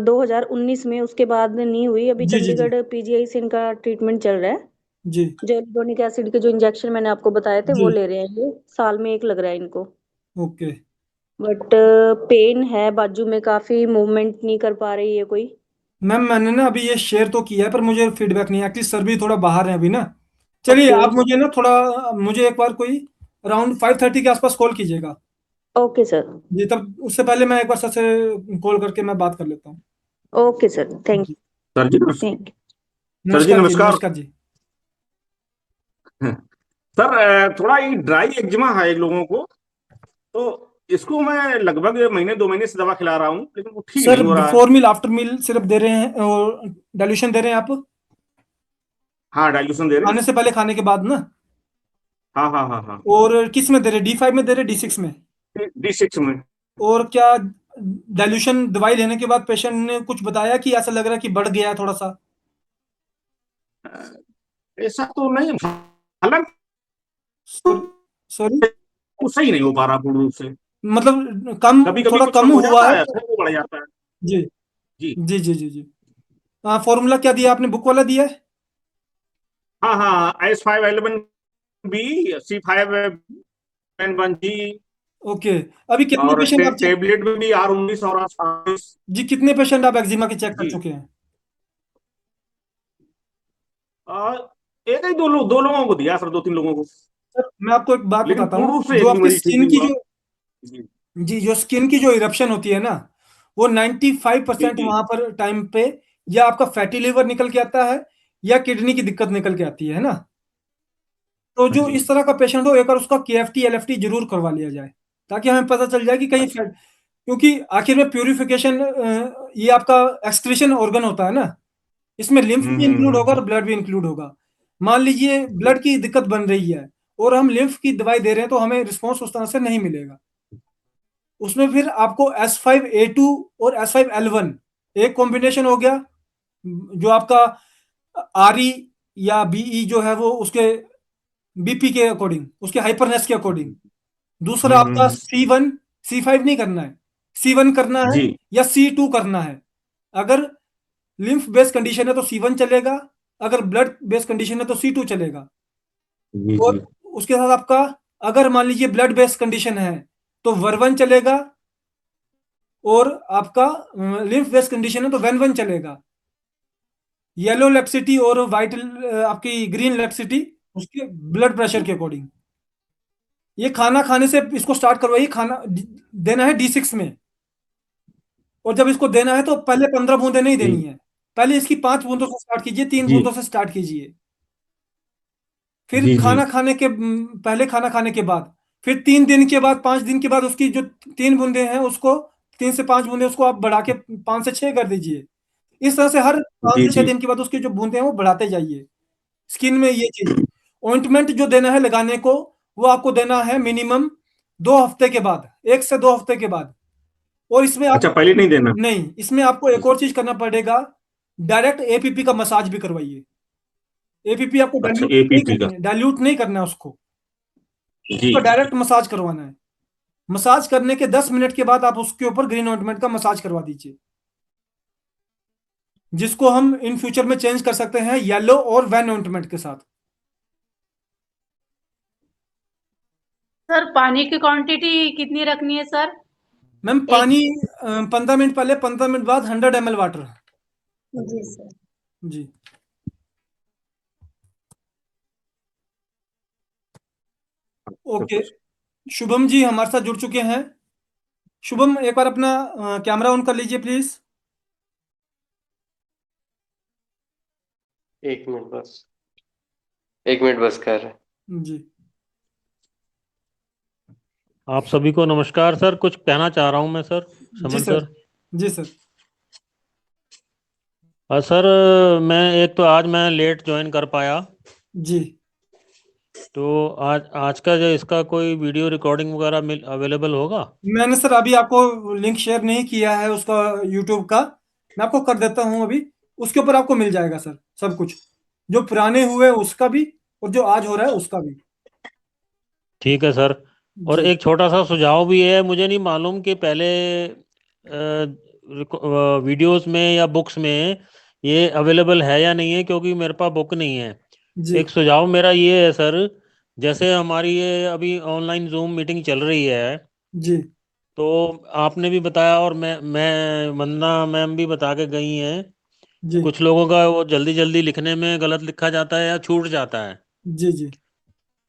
2019 में, उसके बाद नहीं हुई। अभी जी जी जी चंडीगढ़ पीजीआई से इनका ट्रीटमेंट चल रहा है। जी जो एलिडोनिक एसिड के जो इंजेक्शन मैंने आपको बताए थे वो जी। ले रहे हैं, ये साल में 1 लग रहा है इनको। ओके बट पेन है बाजू में, काफी मूवमेंट नहीं कर पा रही है कोई। मैम, मैंने ना अभी ये शेयर तो किया है पर मुझे फीडबैक नहीं है, एक्चुअली सर भी थोड़ा बाहर है अभी ना। चलिए, ओके आप मुझे ना थोड़ा, मुझे एक बार कोई अराउंड 5:30 के आसपास कॉल कीजिएगा। Okay sir. जी, तब उससे पहले मैं एक बार सर से कॉल करके मैं बात कर लेता हूँ। Okay sir, thank you. Sir जी थैंक यू। सर जी नमस्कार जी, नमस्कार। नमस्कार जी। सर थोड़ा ये ड्राई एक्जिमा है लोगों को, तो इसको मैं लगभग महीने 2 महीने से दवा खिला रहा हूँ लेकिन वो ठीक सर नहीं हो रहा है। बिफोर मील आफ्टर मील सिर्फ दे रहे हैं और डाइल्यूशन दे रहे हैं आप? हाँ डाइल्यूशन दे रहे खाने हैं। से पहले, खाने के बाद ना? हाँ हाँ हाँ हाँ। और किस में दे रहे, D5 में दे रहे, D6 में? D6 में। और क्या डाइल्यूशन दवाई लेने के बाद पेशेंट ने कुछ बताया कि ऐसा लग रहा है कि बढ़ गया है थोड़ा सा? ऐसा तो नहीं, हालांकि सॉरी, वो सही नहीं हो पा रहा पूर्ण रूप से। मतलब कम, कभी कभी थोड़ा कुछ कम कम हो हुआ जाता है? है फिर वो बढ़ जाता है। जी जी जी जी जी जी। हाँ, फॉर्मूला क्या दिया आपने, बुक वाला दिया है? हाँ हाँ, S5L1B C5N1G ओके, अभी कितने और पेशेंट आप चेक, टेबलेट में भी R19 और R28। जी कितने पेशेंट आप एक्जिमा के चेक कर जी चुके हैं? एक ही दो लोगों को दिया सर, 2-3 लोगों को, सर मैं आपको एक बात लेकिन बताता पूर्ण हूँ, रूप से जो एक भी आपकी मरीज ठीक स्किन नहीं की हुआ। जो, जी जी जो स्किन की जो इरप्शन होती है ना, वो 95% जी वहां पर टाइम पे या आपका फैटी लिवर निकल के आता है, या किडनी की दिक्कत निकल के आती है ना? तो जो जी इस तरह का पेशेंट हो, एक बार उसका KFT LFT जरूर करवा लिया जाए, ताकि हमें पता चल जाए कि कहीं अच्छा। क्योंकि आखिर में प्यूरिफिकेशन, ये आपका एक्सक्रीशन ऑर्गन होता है ना, इसमें लिम्फ भी इंक्लूड होगा और ब्लड भी इंक्लूड होगा। मान लीजिए ब्लड की दिक्कत बन रही है और हम लिम्फ की दवाई दे रहे हैं तो हमें रिस्पॉन्स उस तरह से नहीं मिलेगा। उसमें फिर आपको S5A2 और S5L1 एक कॉम्बिनेशन हो गया, जो आपका RE या BE जो है वो उसके BP के अकॉर्डिंग, उसके हाइपरनेस के अकॉर्डिंग। दूसरा आपका C1, C5 नहीं करना है, C1 करना है जी या C2 करना है। अगर लिम्फ बेस्ड कंडीशन है तो C1 चलेगा, अगर ब्लड बेस्ड कंडीशन है तो C2 चलेगा। जी और जी उसके साथ आपका अगर मान लीजिए ब्लड बेस्ड कंडीशन है तो VER1 चलेगा, और आपका लिम्फ बेस्ड कंडीशन है तो VEN1 चलेगा। येलो लैक्सिटी और व्हाइट आपकी ग्रीन लैक्सिटी उसके ब्लड प्रेशर के अकॉर्डिंग। ये खाना खाने से इसको स्टार्ट करवाइए, खाना देना है D6 में, और जब इसको देना है तो पहले 15 बूंदें नहीं देनी है, पहले इसकी 5 बूंदों से स्टार्ट कीजिए, 3 जी बूंदों से स्टार्ट कीजिए। फिर जी जी खाना खाने के पहले खाना खाने के बाद, फिर 3 दिन के बाद, 5 दिन के बाद उसकी जो 3 बूंदे हैं उसको, 3 से 5 बूंदे उसको आप बढ़ा के 5 से 6 कर दीजिए। इस तरह से हर 5 जी से 6 जी दिन के बाद उसकी जो बूंदे हैं वो बढ़ाते जाइए। स्किन में ये चीज, ऑइंटमेंट जो देना है लगाने को, वो आपको देना है मिनिमम 2 हफ्ते के बाद, 1 से 2 हफ्ते के बाद। और इसमें आप अच्छा, पहले नहीं देना। नहीं, इसमें आपको एक और चीज करना पड़ेगा, डायरेक्ट APP का मसाज भी करवाइए। APP आपको अच्छा, डाइल्यूट नहीं APP का। करना है, डाइल्यूट नहीं करना है उसको जी डायरेक्ट मसाज करवाना है। मसाज करने के 10 मिनट के बाद आप उसके ऊपर ग्रीन ऑइंटमेंट का मसाज करवा दीजिए, जिसको हम इन फ्यूचर में चेंज कर सकते हैं येलो और वैन ऑइंटमेंट के साथ। सर पानी की क्वांटिटी कितनी रखनी है सर? मैम पानी 15 मिनट पहले, 15 मिनट बाद 100 ml वाटर। जी सर। जी ओके, शुभम जी हमारे साथ जुड़ चुके हैं। शुभम एक बार अपना कैमरा ऑन कर लीजिए प्लीज। एक मिनट बस, एक मिनट बस कर रहे। जी आप सभी को नमस्कार सर। कुछ कहना चाह रहा हूं मैं सर, जी समन सर। सर। जी सर। सर मैं एक तो आज मैं लेट ज्वाइन कर पाया, जी तो आज का जो इसका कोई वीडियो रिकॉर्डिंग वगैरह अवेलेबल होगा? मैंने सर अभी आपको लिंक शेयर नहीं किया है उसका, यूट्यूब का। मैं आपको कर देता हूं अभी, उसके ऊपर आपको मिल जाएगा सर सब कुछ, जो पुराने हुए उसका भी और जो आज हो रहा है उसका भी। ठीक है सर। और जी एक छोटा सा सुझाव भी है, मुझे नहीं मालूम कि पहले वीडियोस में या बुक्स में ये अवेलेबल है या नहीं है, क्योंकि मेरे पास बुक नहीं है। जी एक सुझाव मेरा ये है सर, जैसे हमारी ये अभी ऑनलाइन जूम मीटिंग चल रही है, जी तो आपने भी बताया और मैं वंदना मैम भी बता के गई हैं, जी कुछ लोगों का वो जल्दी जल्दी लिखने में गलत लिखा जाता है या छूट जाता है। जी जी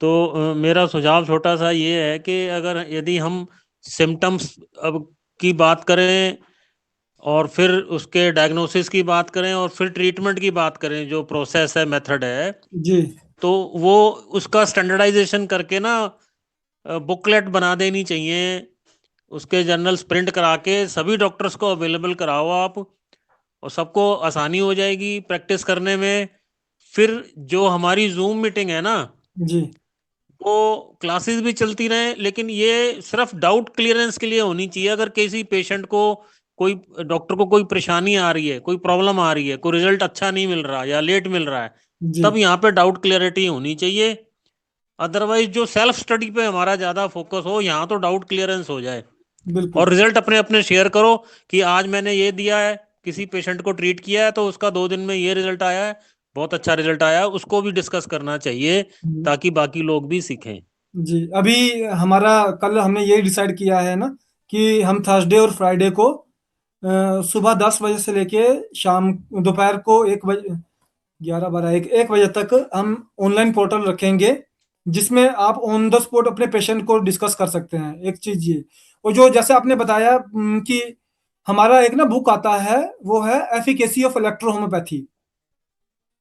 तो मेरा सुझाव छोटा सा ये है कि अगर यदि हम सिम्टम्स अब की बात करें और फिर उसके डायग्नोसिस की बात करें और फिर ट्रीटमेंट की बात करें, जो प्रोसेस है, मेथड है, जी तो वो उसका स्टैंडर्डाइजेशन करके ना बुकलेट बना देनी चाहिए, उसके जर्नल्स प्रिंट करा के सभी डॉक्टर्स को अवेलेबल कराओ आप, और सबको आसानी हो जाएगी प्रैक्टिस करने में। फिर जो हमारी जूम मीटिंग है ना, जी वो क्लासेस भी चलती रहे, लेकिन ये सिर्फ डाउट क्लियरेंस के लिए होनी चाहिए। अगर किसी पेशेंट को कोई, डॉक्टर को कोई परेशानी आ रही है, कोई प्रॉब्लम आ रही है, कोई रिजल्ट अच्छा नहीं मिल रहा या लेट मिल रहा है, जी तब यहाँ पे डाउट क्लियरिटी होनी चाहिए। अदरवाइज जो सेल्फ स्टडी पे हमारा ज्यादा फोकस हो, यहाँ तो डाउट क्लियरेंस हो जाए। बिल्कुल और रिजल्ट अपने अपने शेयर करो कि आज मैंने ये दिया है, किसी पेशेंट को ट्रीट किया है तो उसका 2 दिन में ये रिजल्ट आया है, बहुत अच्छा रिजल्ट आया है, उसको भी डिस्कस करना चाहिए ताकि बाकी लोग भी सीखें। जी अभी हमारा कल हमने यही डिसाइड किया है ना कि हम थर्सडे और फ्राइडे को सुबह 10 बजे से लेके शाम दोपहर को 1 बजे, 11 12 1 बजे तक हम ऑनलाइन पोर्टल रखेंगे, जिसमें आप ऑन द स्पॉट अपने पेशेंट को डिस्कस कर सकते हैं। एक चीज ये, और जो जैसे आपने बताया कि हमारा एक ना बुक आता है, वो है एफिकेसी ऑफ इलेक्ट्रोहोम्योपैथी।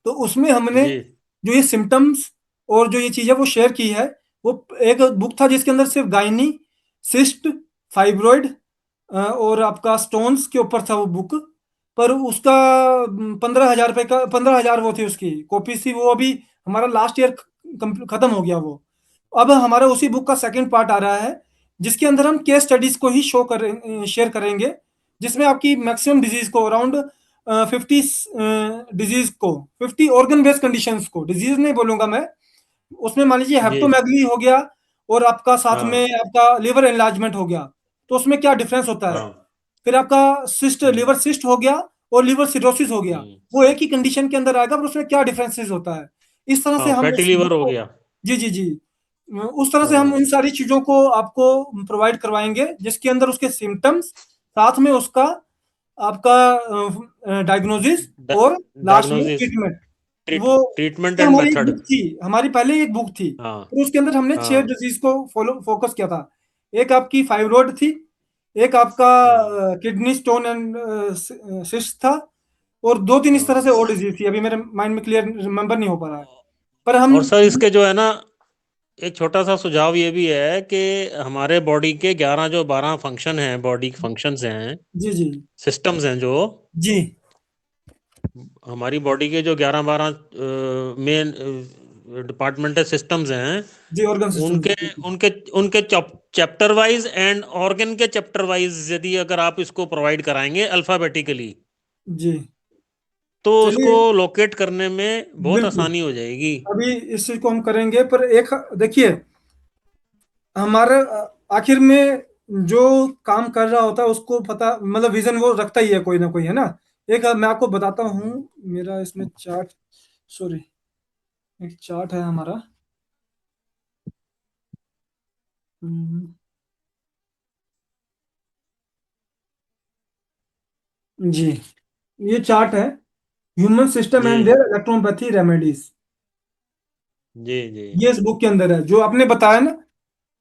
तो उसमें हमने जी जो ये सिम्टम्स और जो ये चीजें वो शेयर की है, वो एक बुक था जिसके अंदर सिर्फ गायनी, सिस्ट, फाइब्रॉइड और आपका स्टोन्स के ऊपर था वो बुक। पर उसका 15,000 रुपये का, 15,000 वो थी उसकी कॉपी थी, वो अभी हमारा लास्ट ईयर खत्म हो गया वो। अब हमारा उसी बुक का सेकंड पार्ट आ रहा है, जिसके अंदर हम केस स्टडीज को ही शेयर करेंगे, जिसमें आपकी मैक्सिमम डिजीज को अराउंड 50 डिजीज को 50 ऑर्गन बेस्ड कंडीशंस को, डिजीज नहीं बोलूंगा मैं, उसमें मान लीजिए हेप्टोमेगली हो गया और आपका साथ में आपका लिवर एनलार्जमेंट हो गया, तो उसमें क्या डिफरेंस होता है। फिर आपका सिस्ट, लिवर सिस्ट हो गया और लिवर सिरोसिस हो गया, वो एक ही कंडीशन के अंदर आएगा, पर उसमें क्या डिफरेंसेस होता है। इस तरह से हम फैटी लीवर हो गया। जी जी जी, उस तरह से हम इन सारी चीजों को आपको प्रोवाइड करवाएंगे, जिसके अंदर उसके सिम्टम्स, साथ में उसका आपका डायग्नोसिस और लास्ट में ट्रीटमेंट। वो ट्रीटमेंट एंड हमारी मेथड बुक थी, हमारी पहले एक बुक थी, तो उसके अंदर हमने 6 डिजीज को फोकस किया था। एक आपकी फाइब्रोइड थी, एक आपका किडनी स्टोन एंड सिस्ट था, और 2-3 इस तरह से और डिजीज थी, अभी मेरे माइंड में क्लियर रिमेम्बर नहीं हो पा रहा है। पर हम और सर इसके जो है ना, एक छोटा सा सुझाव ये भी है कि हमारे बॉडी के 11 जो 12 फंक्शन हैं, बॉडी के फंक्शंस हैं, जी जी, सिस्टम्स हैं जो जी, हमारी बॉडी के जो 11-12 मेन डिपार्टमेंटल सिस्टम्स हैं जी, ऑर्गन सिस्टम, उनके उनके उनके चैप्टर वाइज एंड ऑर्गन के चैप्टर वाइज यदि अगर आप इसको प्रोवाइड कराएंगे अल्फाबेटिकली, जी, तो उसको लोकेट करने में बहुत आसानी हो जाएगी। अभी इस चीज को हम करेंगे, पर एक देखिए, हमारे आखिर में जो काम कर रहा होता है उसको पता, मतलब विजन वो रखता ही है कोई ना कोई, है ना। एक मैं आपको बताता हूँ, मेरा इसमें चार्ट, सॉरी, एक चार्ट है हमारा। जी, ये चार्ट है, human system and their electropathy remedies. जी जी, ये इस बुक के अंदर है जो आपने बताया ना,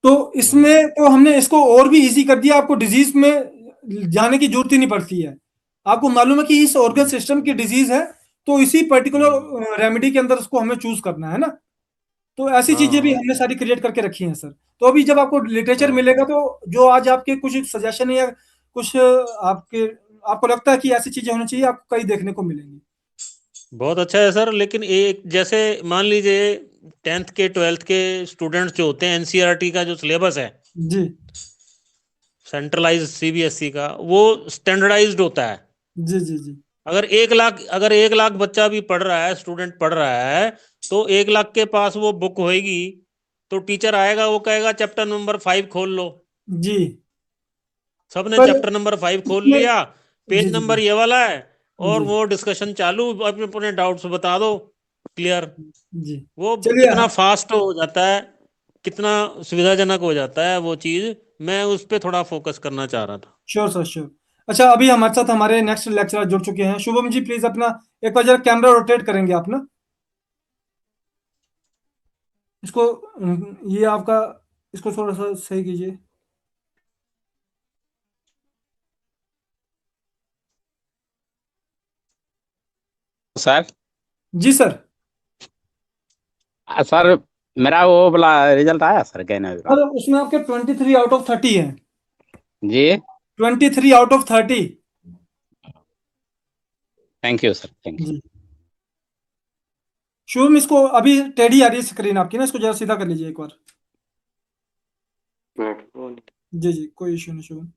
तो इसमें तो हमने इसको और भी इजी कर दिया, आपको डिजीज में जाने की जरूरत ही नहीं पड़ती है। आपको मालूम है कि इस ऑर्गन सिस्टम की डिजीज है, तो इसी पर्टिकुलर रेमेडी के अंदर उसको हमें चूज करना है ना। तो ऐसी चीजें भी हमने सारी क्रिएट करके रखी हैं सर। तो अभी जब आपको लिटरेचर मिलेगा, तो जो आज आपके कुछ सजेशन या कुछ आपके, आपको लगता है कि ऐसी चीजें होनी चाहिए, आपको कई देखने को मिलेंगी। बहुत अच्छा है सर। लेकिन एक जैसे मान लीजिए 10th के 12th के स्टूडेंट्स जो होते हैं, एनसीईआरटी का जो सिलेबस है जी, सेंट्रलाइज सीबीएसई का, वो स्टैंडर्डाइज्ड होता है। जी जी जी, अगर 1 लाख बच्चा भी पढ़ रहा है, स्टूडेंट पढ़ रहा है, तो 1 लाख के पास वो बुक होएगी, तो टीचर आएगा, वो कहेगा चैप्टर नंबर 5 खोल लो। जी, सबने पर चैप्टर नंबर 5 खोल इसमें, लिया, जी पेज जी नंबर ये वाला है, और जी वो डिस्कशन चालू, अपने अपने डाउट्स बता दो, क्लियर। जी, वो चलिए, कितना फास्ट हो जाता है, कितना सुविधाजनक हो जाता है वो चीज, मैं उस पर थोड़ा फोकस करना चाह रहा था। Sure sir, sure. अच्छा, अभी हमारे साथ हमारे नेक्स्ट लेक्चरर जुड़ चुके हैं। शुभम जी, प्लीज अपना एक बार जरा कैमरा रोटेट करेंगे आप ना, इसको, ये आपका, इसको थोड़ा सा सही कीजिए। सर जी सर। सर मेरा वो वाला रिजल्ट आया सर, कहने का। सर उसमें आपके 23 आउट ऑफ 30 है जी, 23 out of 30। Thank you sir, thank you. जी, शुभम, इसको अभी टेढ़ी आ रही है स्क्रीन आपकी ना, इसको जरा सीधा कर लीजिए एक बार। जी जी, कोई इश्यू नहीं शुभम।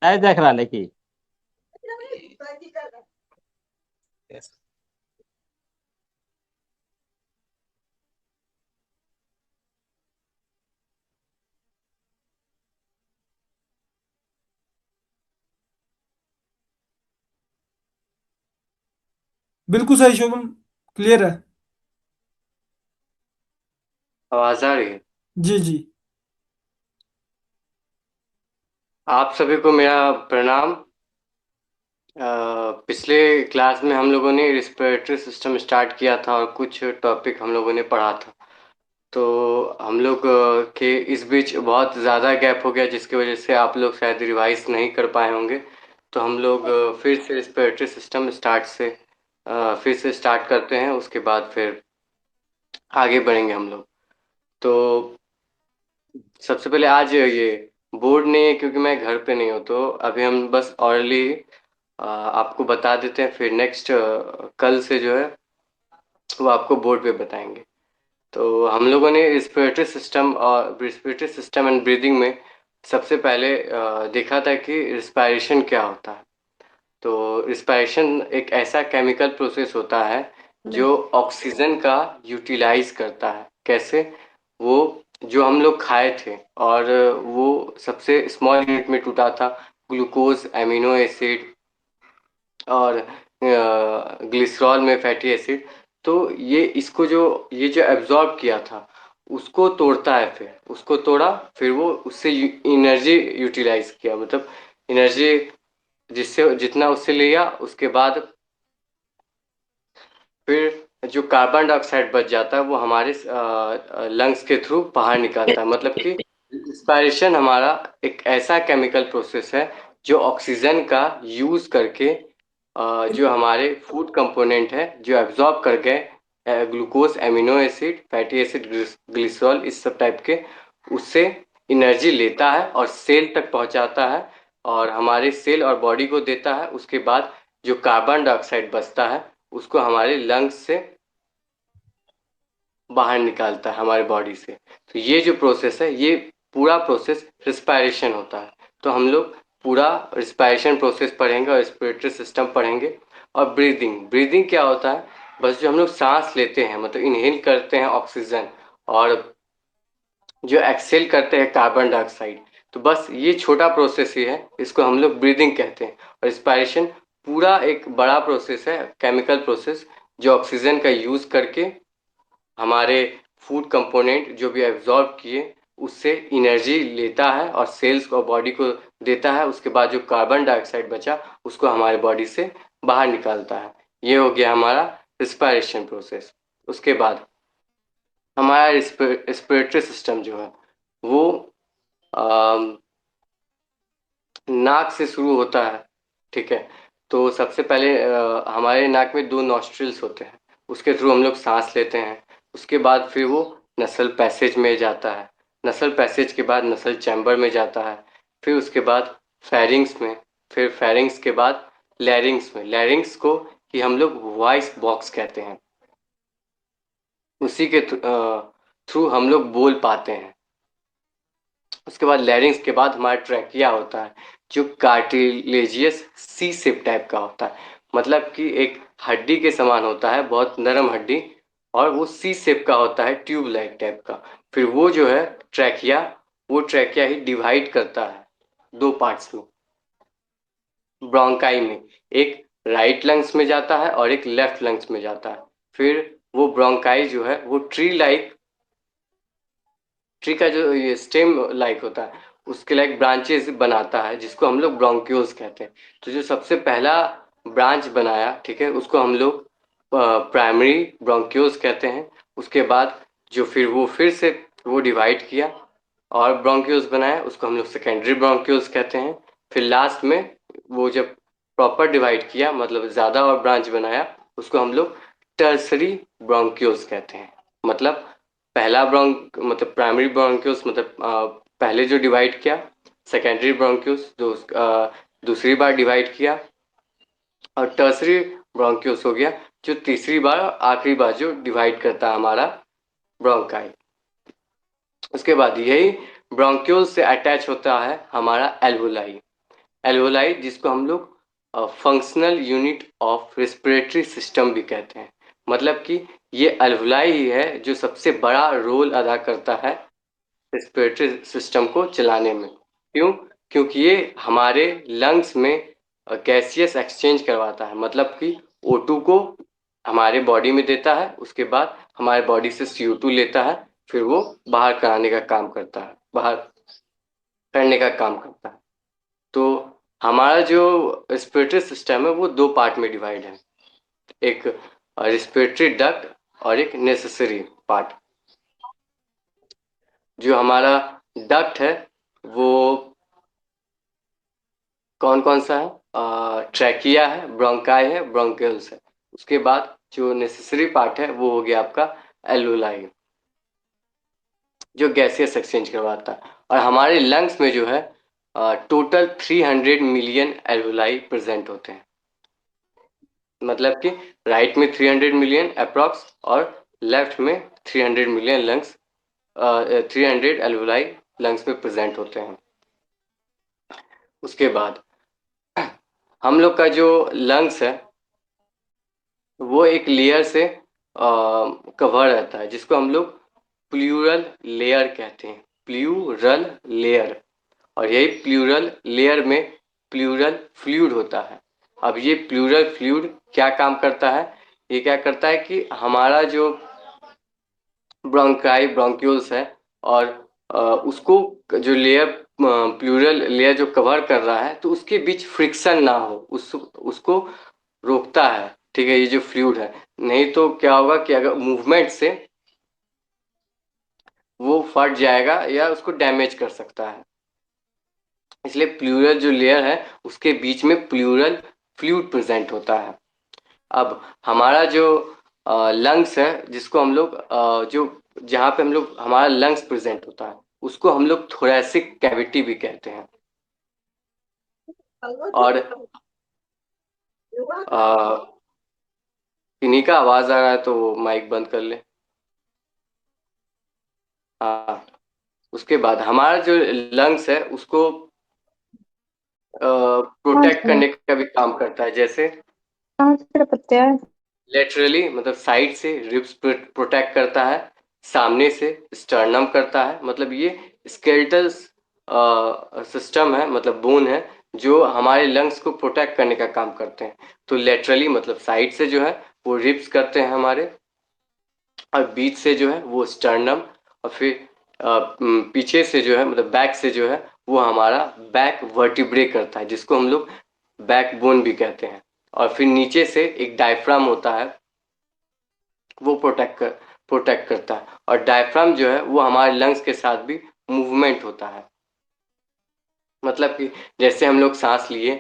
ऐसे देख रहा लेकिन बिल्कुल सही शुभम, क्लियर है। आवाज आ रही है? जी जी, आप सभी को मेरा प्रणाम। पिछले क्लास में हम लोगों ने रिस्पिरेटरी सिस्टम स्टार्ट किया था और कुछ टॉपिक हम लोगों ने पढ़ा था। तो हम लोग के इस बीच बहुत ज़्यादा गैप हो गया, जिसकी वजह से आप लोग शायद रिवाइज नहीं कर पाए होंगे। तो हम लोग फिर से रिस्पिरेटरी सिस्टम फिर से स्टार्ट करते हैं, उसके बाद फिर आगे बढ़ेंगे हम लोग। तो सबसे पहले आज ये बोर्ड नहीं है क्योंकि मैं घर पे नहीं हूँ, तो अभी हम बस ऑरली आपको बता देते हैं, फिर नेक्स्ट कल से जो है वो आपको बोर्ड पे बताएंगे। तो हम लोगों ने रिस्पिरेटरी सिस्टम एंड ब्रीदिंग में सबसे पहले देखा था कि रिस्पायरेशन क्या होता है। तो रिस्पायरेशन एक ऐसा केमिकल प्रोसेस होता है जो ऑक्सीजन का यूटिलाइज करता है। कैसे? वो जो हम लोग खाए थे और वो सबसे स्मॉल यूनिट में टूटा था, ग्लूकोज, एमिनो एसिड और ग्लिसरॉल में फैटी एसिड। तो ये जो एब्जॉर्ब किया था उसको तोड़ता है, फिर उसको तोड़ा, फिर वो उससे एनर्जी यूटिलाइज किया, मतलब एनर्जी जिससे जितना उससे लिया, उसके बाद फिर जो कार्बन डाइऑक्साइड बच जाता है वो हमारे लंग्स के थ्रू बाहर निकलता है। मतलब कि रिस्पायरेशन हमारा एक ऐसा केमिकल प्रोसेस है जो ऑक्सीजन का यूज करके जो हमारे फूड कंपोनेंट है जो एब्जॉर्ब कर गए glucose, amino acid, fatty acid, glycerol, इस सब टाइप के, उससे एनर्जी लेता है और सेल तक पहुंचाता है और हमारे सेल और बॉडी को देता है। उसके बाद जो कार्बन डाइऑक्साइड बचता है उसको हमारे लंग्स से बाहर निकालता है, हमारे बॉडी से। तो ये जो प्रोसेस है, ये पूरा प्रोसेस रिस्पायरेशन होता है। तो हम लोग पूरा रिस्पायरेशन प्रोसेस पढ़ेंगे और रेस्पिरेटरी सिस्टम पढ़ेंगे। और ब्रीदिंग क्या होता है? बस जो हम लोग सांस लेते हैं, मतलब इनहेल करते हैं ऑक्सीजन और जो एक्सेल करते हैं कार्बन डाइऑक्साइड, तो बस ये छोटा प्रोसेस ही है, इसको हम लोग ब्रीदिंग कहते हैं। और रिस्पायरेशन पूरा एक बड़ा प्रोसेस है, केमिकल प्रोसेस, जो ऑक्सीजन का यूज करके हमारे फूड कंपोनेंट जो भी एब्जॉर्ब किए उससे एनर्जी लेता है और सेल्स और बॉडी को देता है। उसके बाद जो कार्बन डाइऑक्साइड बचा उसको हमारे बॉडी से बाहर निकालता है। ये हो गया हमारा रिस्पायरेशन प्रोसेस। उसके बाद हमारा रेस्पिरेटरी सिस्टम जो है वो नाक से शुरू होता है, ठीक है। तो सबसे पहले हमारे नाक में 2 नॉस्ट्रिल्स होते हैं, उसके थ्रू हम लोग सांस लेते हैं। उसके बाद फिर वो नसल पैसेज में जाता है, नसल पैसेज के बाद नसल चैम्बर में जाता है, फिर उसके बाद फेरिंग्स में, फिर फेरिंग्स के बाद लैरिंग्स में। लैरिंग्स को ही हम लोग वॉइस बॉक्स कहते हैं, उसी के थ्रू हम लोग बोल पाते हैं। उसके बाद लैरिंग्स के बाद हमारा ट्रैकिया होता है जो कार्टिलेजियस सी शेप टाइप का होता है, मतलब कि एक हड्डी के समान होता है, बहुत नरम हड्डी, और वो सी शेप का होता है, ट्यूब लाइक टाइप का। फिर वो जो है ट्रैकिया, वो ट्रैकिया ही डिवाइड करता है 2 पार्ट्स में, ब्रोंकाई में, एक राइट लंग्स में जाता है और एक लेफ्ट लंग्स में जाता है। फिर वो ब्रोंकाई जो है वो ट्री का जो ये स्टेम लाइक होता है उसके लाइक ब्रांचेस बनाता है, जिसको हम लोग ब्रोंक्यूल्स कहते हैं। तो जो सबसे पहला ब्रांच बनाया, ठीक है, उसको हम लोग प्राइमरी ब्रोंक्यूल्स कहते हैं। उसके बाद जो फिर से वो डिवाइड किया और ब्रोंक्यूल्स बनाया, उसको हम लोग सेकेंडरी ब्रोंक्यूल्स कहते हैं। फिर लास्ट में वो जब प्रॉपर डिवाइड किया, मतलब ज़्यादा और ब्रांच बनाया, उसको हम लोग टर्सरी ब्रोंक्यूल्स कहते हैं। मतलब पहला मतलब प्राइमरी ब्रोंक्यूल्स, मतलब पहले जो डिवाइड किया, सेकेंडरी ब्रोंक्यूल्स दूसरी बार डिवाइड किया, और टर्सरी ब्रोंक्यूल्स हो गया जो तीसरी बार आखिरी बार जो डिवाइड करता है हमारा ब्रोंकाई। उसके बाद यही ब्रोंक्यूल्स से अटैच होता है हमारा एल्वोलाई। एल्वोलाई जिसको हम लोग functional unit of respiratory system भी कहते हैं। मतलब कि ये एल्वोलाई ही है जो सबसे बड़ा रोल अदा करता है रेस्पिरेटरी सिस्टम को चलाने में। क्यों? क्योंकि ये हमारे लंग्स में गैसियस एक्सचेंज करवाता है, मतलब कि O2 को हमारे बॉडी में देता है, उसके बाद हमारे बॉडी से CO2 लेता है, फिर वो बाहर कराने का काम करता है, बाहर करने का काम करता है। तो हमारा जो रेस्पिरेटरी सिस्टम है वो 2 पार्ट में डिवाइड है, एक रेस्पिरेटरी डक्ट और एक नेसेसरी पार्ट। जो हमारा डक्ट है वो कौन कौन सा है? ट्रैकिया है, ब्रोंकाई है, ब्रोंकियल्स है। उसके बाद जो नेसेसरी पार्ट है वो हो गया आपका एल्वोलाई। जो गैसियस एक्सचेंज करवाता है। और हमारे लंग्स में जो है टोटल 300 मिलियन एल्वुलाई प्रेजेंट होते हैं, मतलब कि राइट में 300 मिलियन अप्रॉक्स और लेफ्ट में 300 मिलियन लंग्स 300 एल्वुलाई लंग्स में प्रेजेंट होते हैं। उसके बाद हम लोग का जो लंग्स है वो एक लेयर से कवर रहता है, जिसको हम लोग प्लूरल लेयर कहते हैं, प्लूरल लेयर। और यही प्लूरल लेयर में प्लूरल फ्लूइड होता है। अब ये प्लूरल फ्लूइड क्या काम करता है? ये क्या करता है कि हमारा जो ब्रोंकाई ब्रोंक्यूल्स है और उसको जो लेयर प्लूरल लेयर जो कवर कर रहा है तो उसके बीच फ्रिक्शन ना हो, उसको रोकता है, ठीक है, ये जो फ्लूइड है। नहीं तो क्या होगा कि अगर मूवमेंट से वो फट जाएगा या उसको डैमेज कर सकता है। इसलिए प्लूरल जो लेयर है उसके बीच में प्लूरल फ्लूइड प्रेजेंट होता है। अब हमारा जो लंग्स है, जिसको हम लोग जो जहाँ पे हम लोग हमारा लंग्स प्रेजेंट होता है उसको हम लोग थोरैसिक कैविटी भी कहते हैं। और इन्हीं का आवाज आ रहा है तो वो माइक बंद कर ले। हाँ, उसके बाद हमारा जो लंग्स है उसको प्रोटेक्ट करने का भी काम करता है। जैसे लेटरली मतलब साइड से रिब्स प्रोटेक्ट करता है, सामने से स्टर्नम करता है, मतलब ये स्केलेटल सिस्टम है, मतलब बोन है जो हमारे लंग्स को प्रोटेक्ट करने का काम करते हैं। तो लेटरली मतलब साइड से जो है वो रिब्स करते हैं हमारे, और बीच से जो है वो स्टर्नम, और फिर पीछे से जो है मतलब बैक से जो है वो हमारा बैक वर्टिब्रे करता है, जिसको हम लोग बैक बोन भी कहते हैं। और फिर नीचे से एक डायफ्राम होता है, वो प्रोटेक्ट करता है। और डायफ्राम जो है वो हमारे लंग्स के साथ भी मूवमेंट होता है, मतलब कि जैसे हम लोग सांस लिए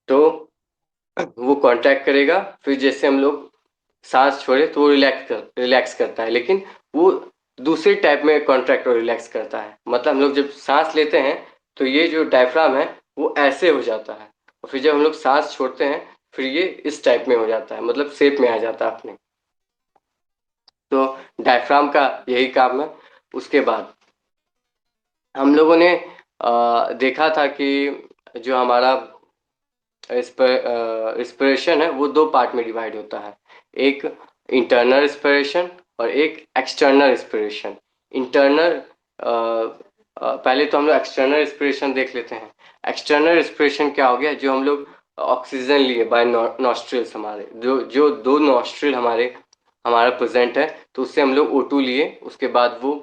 तो वो कॉन्ट्रैक्ट करेगा, फिर जैसे हम लोग सांस छोड़े तो वो रिलैक्स करता है, लेकिन वो दूसरे टाइप में कॉन्ट्रैक्ट और रिलैक्स करता है। मतलब हम लोग जब सांस लेते हैं तो ये जो डायफ्राम है वो ऐसे हो जाता है, और फिर जब हम लोग सांस छोड़ते हैं फिर ये इस टाइप में हो जाता है, मतलब शेप में आ जाता है अपने। तो डायफ्राम का यही काम है। उसके बाद हम लोगों ने देखा था कि जो हमारा रिस्पिरेशन है वो दो पार्ट में डिवाइड होता है, एक इंटरनल रिस्पिरेशन और एक एक्सटर्नल रिस्पिरेशन। इंटरनल पहले तो हम लोग एक्सटर्नल रिस्पिरेशन देख लेते हैं। एक्सटर्नल रिस्पिरेशन क्या हो गया? जो हम लोग ऑक्सीजन लिए बाय नॉस्ट्रिल्स, हमारे जो दो नॉस्ट्रिल हमारा प्रेजेंट है, तो उससे हम लोग O2 लिए, उसके बाद वो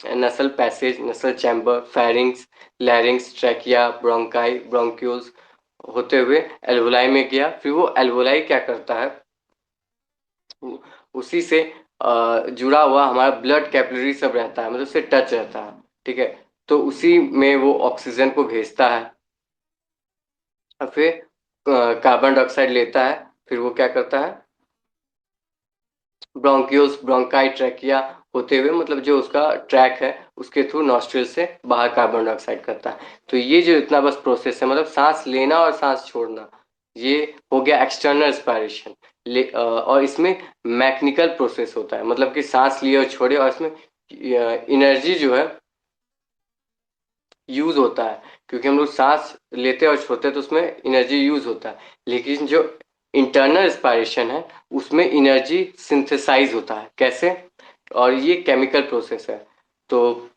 नसल पैसेज, नसल chamber, pharynx, लैरिंग्स, trachea, bronchi, bronchioles होते हुए एल्वोलाई में गया। फिर वो एल्वोलाई क्या करता है, उसी से जुड़ा हुआ हमारा ब्लड कैपिलरी सब रहता है, मतलब उससे टच रहता है, ठीक है। तो उसी में वो ऑक्सीजन को भेजता है, और फिर कार्बन डाइऑक्साइड लेता है, फिर वो क्या करता है, ब्रोंक्यूल्स, ब्रोंकाई, ट्रैकिया होते हुए, मतलब जो उसका ट्रैक है उसके थ्रू नॉस्ट्रिल से बाहर कार्बन डाइऑक्साइड करता है। तो ये जो इतना बस प्रोसेस है, मतलब सांस लेना और सांस छोड़ना, ये हो गया एक्सटर्नल रेस्पिरेशन। और इसमें मैकेनिकल प्रोसेस होता है, मतलब कि सांस लिए और छोड़े, और इसमें एनर्जी जो है यूज होता है, क्योंकि हम लोग सांस लेते और छोड़ते हैं तो उसमें एनर्जी यूज होता है। लेकिन जो इंटरनल रेस्पिरेशन है उसमें एनर्जी सिंथेसाइज होता है। कैसे? और ये केमिकल प्रोसेस है। तो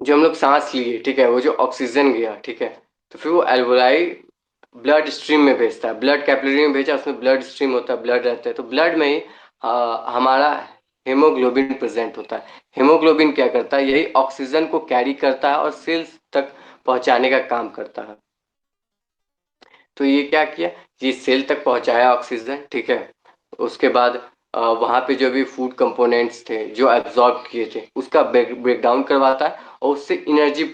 जो हम लोग सांस लिए, ठीक है, वो जो ऑक्सीजन गया, ठीक है, तो फिर वो एल्वोलाई ब्लड स्ट्रीम में भेजता है, ब्लड कैपिलरी में भेजा, उसमें ब्लड स्ट्रीम होता है, ब्लड रहता है, तो ब्लड में ही हमारा हेमोग्लोबिन प्रेजेंट होता है। हेमोग्लोबिन क्या करता है? यही ऑक्सीजन को कैरी करता है और सेल्स तक पहुंचाने का काम करता है। तो ये क्या किया, ये सेल तक पहुंचाया ऑक्सीजन, ठीक है। उसके बाद वहाँ पे जो भी फूड कंपोनेंट्स थे जो एब्जॉर्ब किए थे उसका ब्रेकडाउन करवाता है, और उससे एनर्जी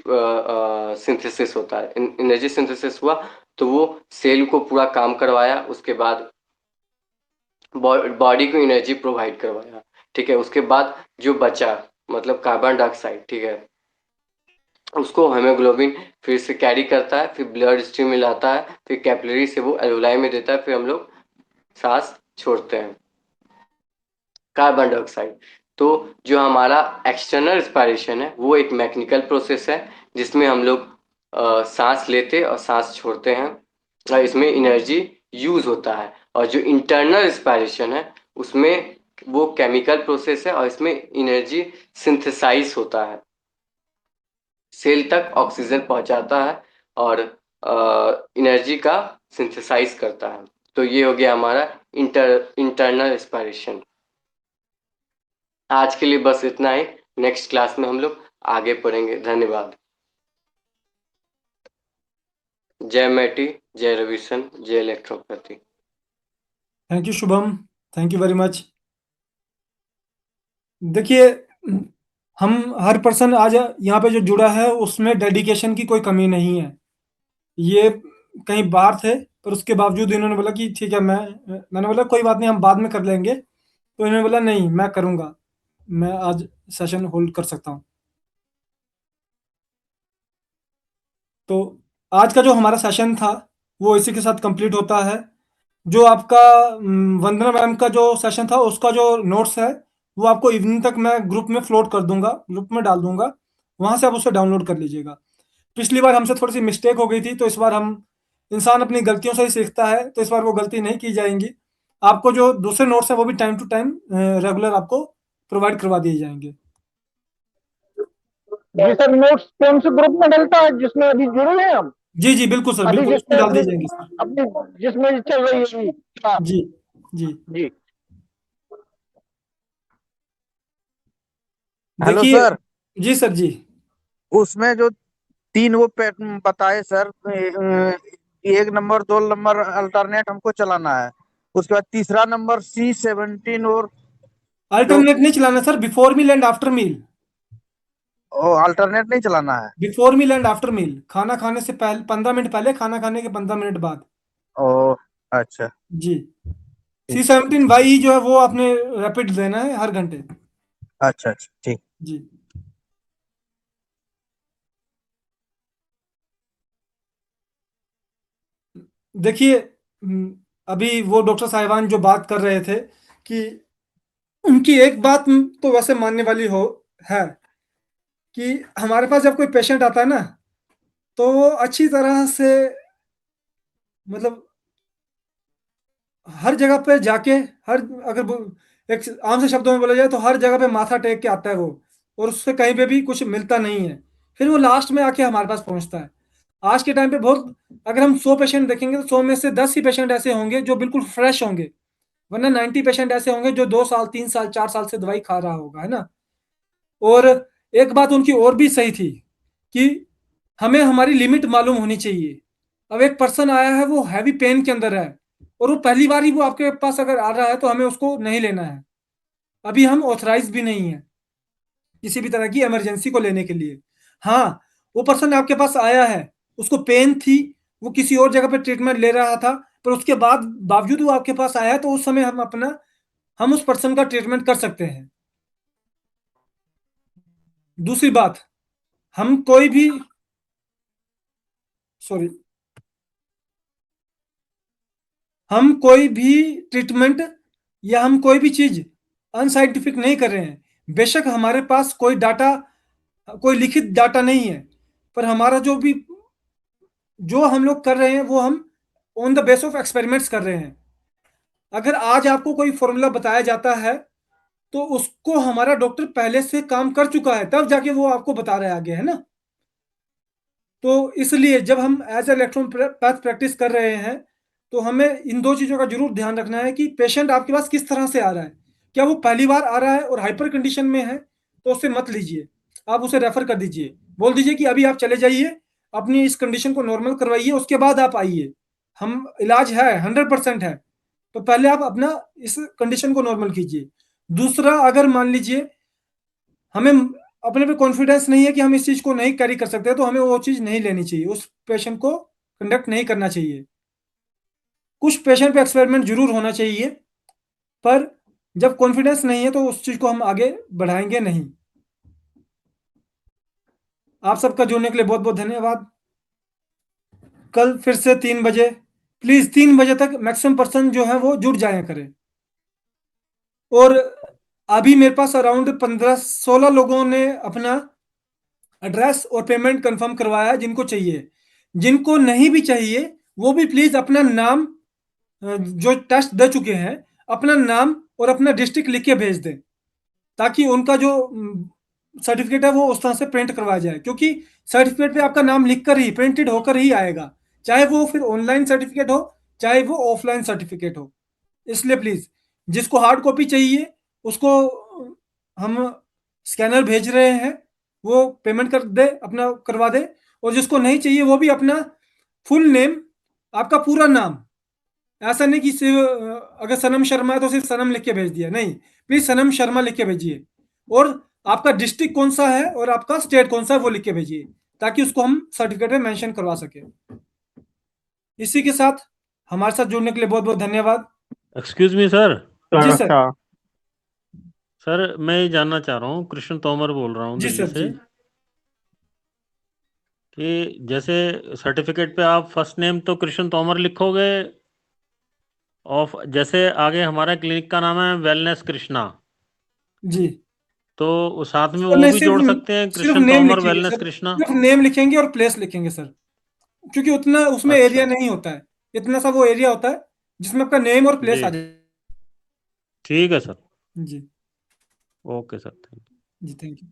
सिंथेसिस होता है। एनर्जी सिंथेसिस हुआ तो वो सेल को पूरा काम करवाया, उसके बाद बॉडी को एनर्जी प्रोवाइड करवाया, ठीक है। उसके बाद जो बचा मतलब कार्बन डाइऑक्साइड, ठीक है, उसको हेमोग्लोबिन फिर से कैरी करता है, फिर ब्लड स्ट्रीम में लाता है, फिर कैपिलरी से वो एल्वेलाई में देता है, फिर हम लोग सांस छोड़ते हैं कार्बन डाइऑक्साइड। तो जो हमारा एक्सटर्नल रेस्पिरेशन है वो एक मैकेनिकल प्रोसेस है जिसमें हम लोग सांस लेते और सांस छोड़ते हैं और इसमें एनर्जी यूज होता है। और जो इंटरनल रेस्पिरेशन है उसमें वो केमिकल प्रोसेस है और इसमें एनर्जी सिंथेसाइज होता है, सेल तक ऑक्सीजन पहुंचाता है और एनर्जी का सिंथेसाइज करता है। तो ये हो गया हमारा इंटरनल रेस्पिरेशन। आज के लिए बस इतना ही, नेक्स्ट क्लास में हम लोग आगे पढ़ेंगे। धन्यवाद। जय मैटी, जय रविशन, जय electropathy. Thank you Shubham, thank you very much. देखिए, हम हर पर्सन आज यहाँ पे जो जुड़ा है उसमें डेडिकेशन की कोई कमी नहीं है। ये कहीं बाहर थे पर उसके बावजूद इन्होंने बोला कि ठीक है, मैंने बोला कोई बात नहीं, हम बाद में कर लेंगे, तो इन्होंने बोला नहीं मैं करूँगा, मैं आज सेशन होल्ड कर सकता हूँ। तो आज का जो हमारा सेशन था वो इसी के साथ कंप्लीट होता है। जो आपका वंदना मैम का जो सेशन था उसका जो नोट्स है वो आपको इवनिंग तक मैं ग्रुप में फ्लोट कर दूंगा, ग्रुप में डाल दूंगा, वहां से आप उसे डाउनलोड कर लीजिएगा। पिछली बार हमसे थोड़ी सी मिस्टेक हो गई थी, तो इस बार हम इंसान अपनी गलतियों से ही सीखता है, तो इस बार वो गलती नहीं की जाएंगी। आपको जो दूसरे नोट्स हैं वो भी टाइम टू टाइम रेगुलर आपको प्रोवाइड करवा दिए जाएंगे। जी सर, नोट्स कौन से ग्रुप में डलता है जिसमें अभी जुड़े हैं हम? जी जी बिल्कुल सर, अभी बिल्कुल उसमें जिसमें डाल दिए जाएंगे सर। अपनी जिसमें चल रही है। हाँ। जी जी जी। हेलो देखिए, सर, जी सर जी, उसमें जो 3 वो बताए सर, 1 नंबर 2 नंबर अल्टरनेट हमको चलाना है, उसके बाद तीसरा नंबर C17 और अल्टरनेट नहीं चलाना sir, before meal and after meal. Alternate नहीं चलाना है। Before meal and after meal, खाना खाने से पहले 15 मिनट पहले, खाना खाने के 15 मिनट बाद। ओ अच्छा जी। C17Y जो है वो आपने रैपिड देना है हर घंटे। अच्छा अच्छा ठीक। जी। देखिए, अभी वो डॉक्टर साहिबान जो बात कर रहे थे कि उनकी एक बात तो वैसे मानने वाली है कि हमारे पास जब कोई पेशेंट आता है ना तो वो अच्छी तरह से मतलब हर जगह पे जाके एक आम से शब्दों में बोला जाए तो हर जगह पे माथा टेक के आता है वो, और उससे कहीं पे भी कुछ मिलता नहीं है, फिर वो लास्ट में आके हमारे पास पहुंचता है। आज के टाइम पे बहुत, अगर हम 100 पेशेंट देखेंगे तो 100 में से 10 ही पेशेंट ऐसे होंगे जो बिल्कुल फ्रेश होंगे, वरना 90 पेशेंट ऐसे होंगे जो 2 साल 3 साल 4 साल से दवाई खा रहा होगा, है ना। और एक बात उनकी और भी सही थी कि हमें हमारी लिमिट मालूम होनी चाहिए। अब एक पर्सन आया है, वो हैवी पेन के अंदर है और वो पहली बार ही वो आपके पास अगर आ रहा है तो हमें उसको नहीं लेना है। अभी हम ऑथराइज भी नहीं है किसी भी तरह की इमरजेंसी को लेने के लिए। हाँ, वो पर्सन आपके पास आया है, उसको पेन थी, वो किसी और जगह पे ट्रीटमेंट ले रहा था, पर उसके बावजूद वो आपके पास आया है, तो उस समय हम उस पर्सन का ट्रीटमेंट कर सकते हैं। दूसरी बात, हम कोई भी सॉरी हम कोई भी ट्रीटमेंट या हम कोई भी चीज अनसाइंटिफिक नहीं कर रहे हैं। बेशक हमारे पास कोई डाटा, कोई लिखित डाटा नहीं है, पर हमारा जो हम लोग कर रहे हैं वो हम on the base of experiments कर रहे हैं। अगर आज आपको कोई फॉर्मूला बताया जाता है तो उसको हमारा डॉक्टर पहले से काम कर चुका है, तब जाके वो आपको बता रहा है आगे, है ना। तो इसलिए जब हम एज इलेक्ट्रॉन पैथ प्रैक्टिस कर रहे हैं तो हमें इन 2 चीज़ों का जरूर ध्यान रखना है कि पेशेंट आपके पास किस तरह से आ रहा है। क्या वो पहली बार आ रहा है और हाइपर कंडीशन में है तो उससे मत लीजिए, आप उसे रेफर कर दीजिए, बोल दीजिए कि अभी आप चले जाइए, अपनी इस कंडीशन को नॉर्मल करवाइए, उसके बाद आप आइए, हम इलाज है 100% है, तो पहले आप अपना इस कंडीशन को नॉर्मल कीजिए। दूसरा, अगर मान लीजिए हमें अपने पे कॉन्फिडेंस नहीं है कि हम इस चीज को नहीं कैरी कर सकते, तो हमें वो चीज नहीं लेनी चाहिए, उस पेशेंट को कंडक्ट नहीं करना चाहिए। कुछ पेशेंट पे एक्सपेरिमेंट जरूर होना चाहिए, पर जब कॉन्फिडेंस नहीं है तो उस चीज को हम आगे बढ़ाएंगे नहीं। आप सबका जुड़ने के लिए बहुत बहुत धन्यवाद। कल फिर से 3 बजे, प्लीज 3 बजे तक मैक्सिमम पर्सन जो है वो जुड़ जाया करें। और अभी मेरे पास अराउंड 15-16 लोगों ने अपना एड्रेस और पेमेंट कंफर्म करवाया है जिनको चाहिए। जिनको नहीं भी चाहिए वो भी प्लीज अपना नाम, जो टेस्ट दे चुके हैं, अपना नाम और अपना डिस्ट्रिक्ट लिख के भेज दें, ताकि उनका जो सर्टिफिकेट है वो उस तरह से प्रिंट करवाया जाए। क्योंकि सर्टिफिकेट पे आपका नाम लिखकर ही, प्रिंटेड होकर ही आएगा, चाहे वो फिर ऑनलाइन सर्टिफिकेट हो चाहे वो ऑफलाइन सर्टिफिकेट हो। इसलिए प्लीज जिसको हार्ड कॉपी चाहिए उसको हम स्कैनर भेज रहे हैं, वो पेमेंट कर दे, अपना करवा दे। और जिसको नहीं चाहिए वो भी अपना फुल नेम, आपका पूरा नाम, ऐसा नहीं कि सिर्फ अगर सनम शर्मा है तो सिर्फ सनम लिख के भेज दिया, नहीं, प्लीज सनम शर्मा लिख के भेजिए। और आपका डिस्ट्रिक्ट कौन सा है और आपका स्टेट कौन सा है वो लिख के भेजिए, ताकि उसको हम सर्टिफिकेट में मेंशन करवा सके। इसी के साथ हमारे साथ जुड़ने के लिए बहुत बहुत धन्यवाद। Excuse me sir. जी सर। सर मैं ये जानना चाह रहा हूँ, कृष्ण तोमर बोल रहा हूँ जी दिल्ली सर, से, जी। कि जैसे सर्टिफिकेट पे आप फर्स्ट नेम तो कृष्ण तोमर लिखोगे, और जैसे आगे हमारा क्लिनिक का नाम है वेलनेस कृष्णा, जी, तो साथ में सर वो नहीं, भी जोड़ सकते हैं, सिर्फ कृष्ण नेम तोमर लिखेंगे वेलनेस सर, कृष्णा? सिर्फ नेम लिखेंगे और प्लेस लिखेंगे सर, क्योंकि उतना उसमें अच्छा एरिया नहीं होता है, इतना सा वो एरिया होता है जिसमें आपका नेम और प्लेस आ जी, जाए। ठीक है सर। जी ओके सर, थैंक यू। जी, थैंक यू।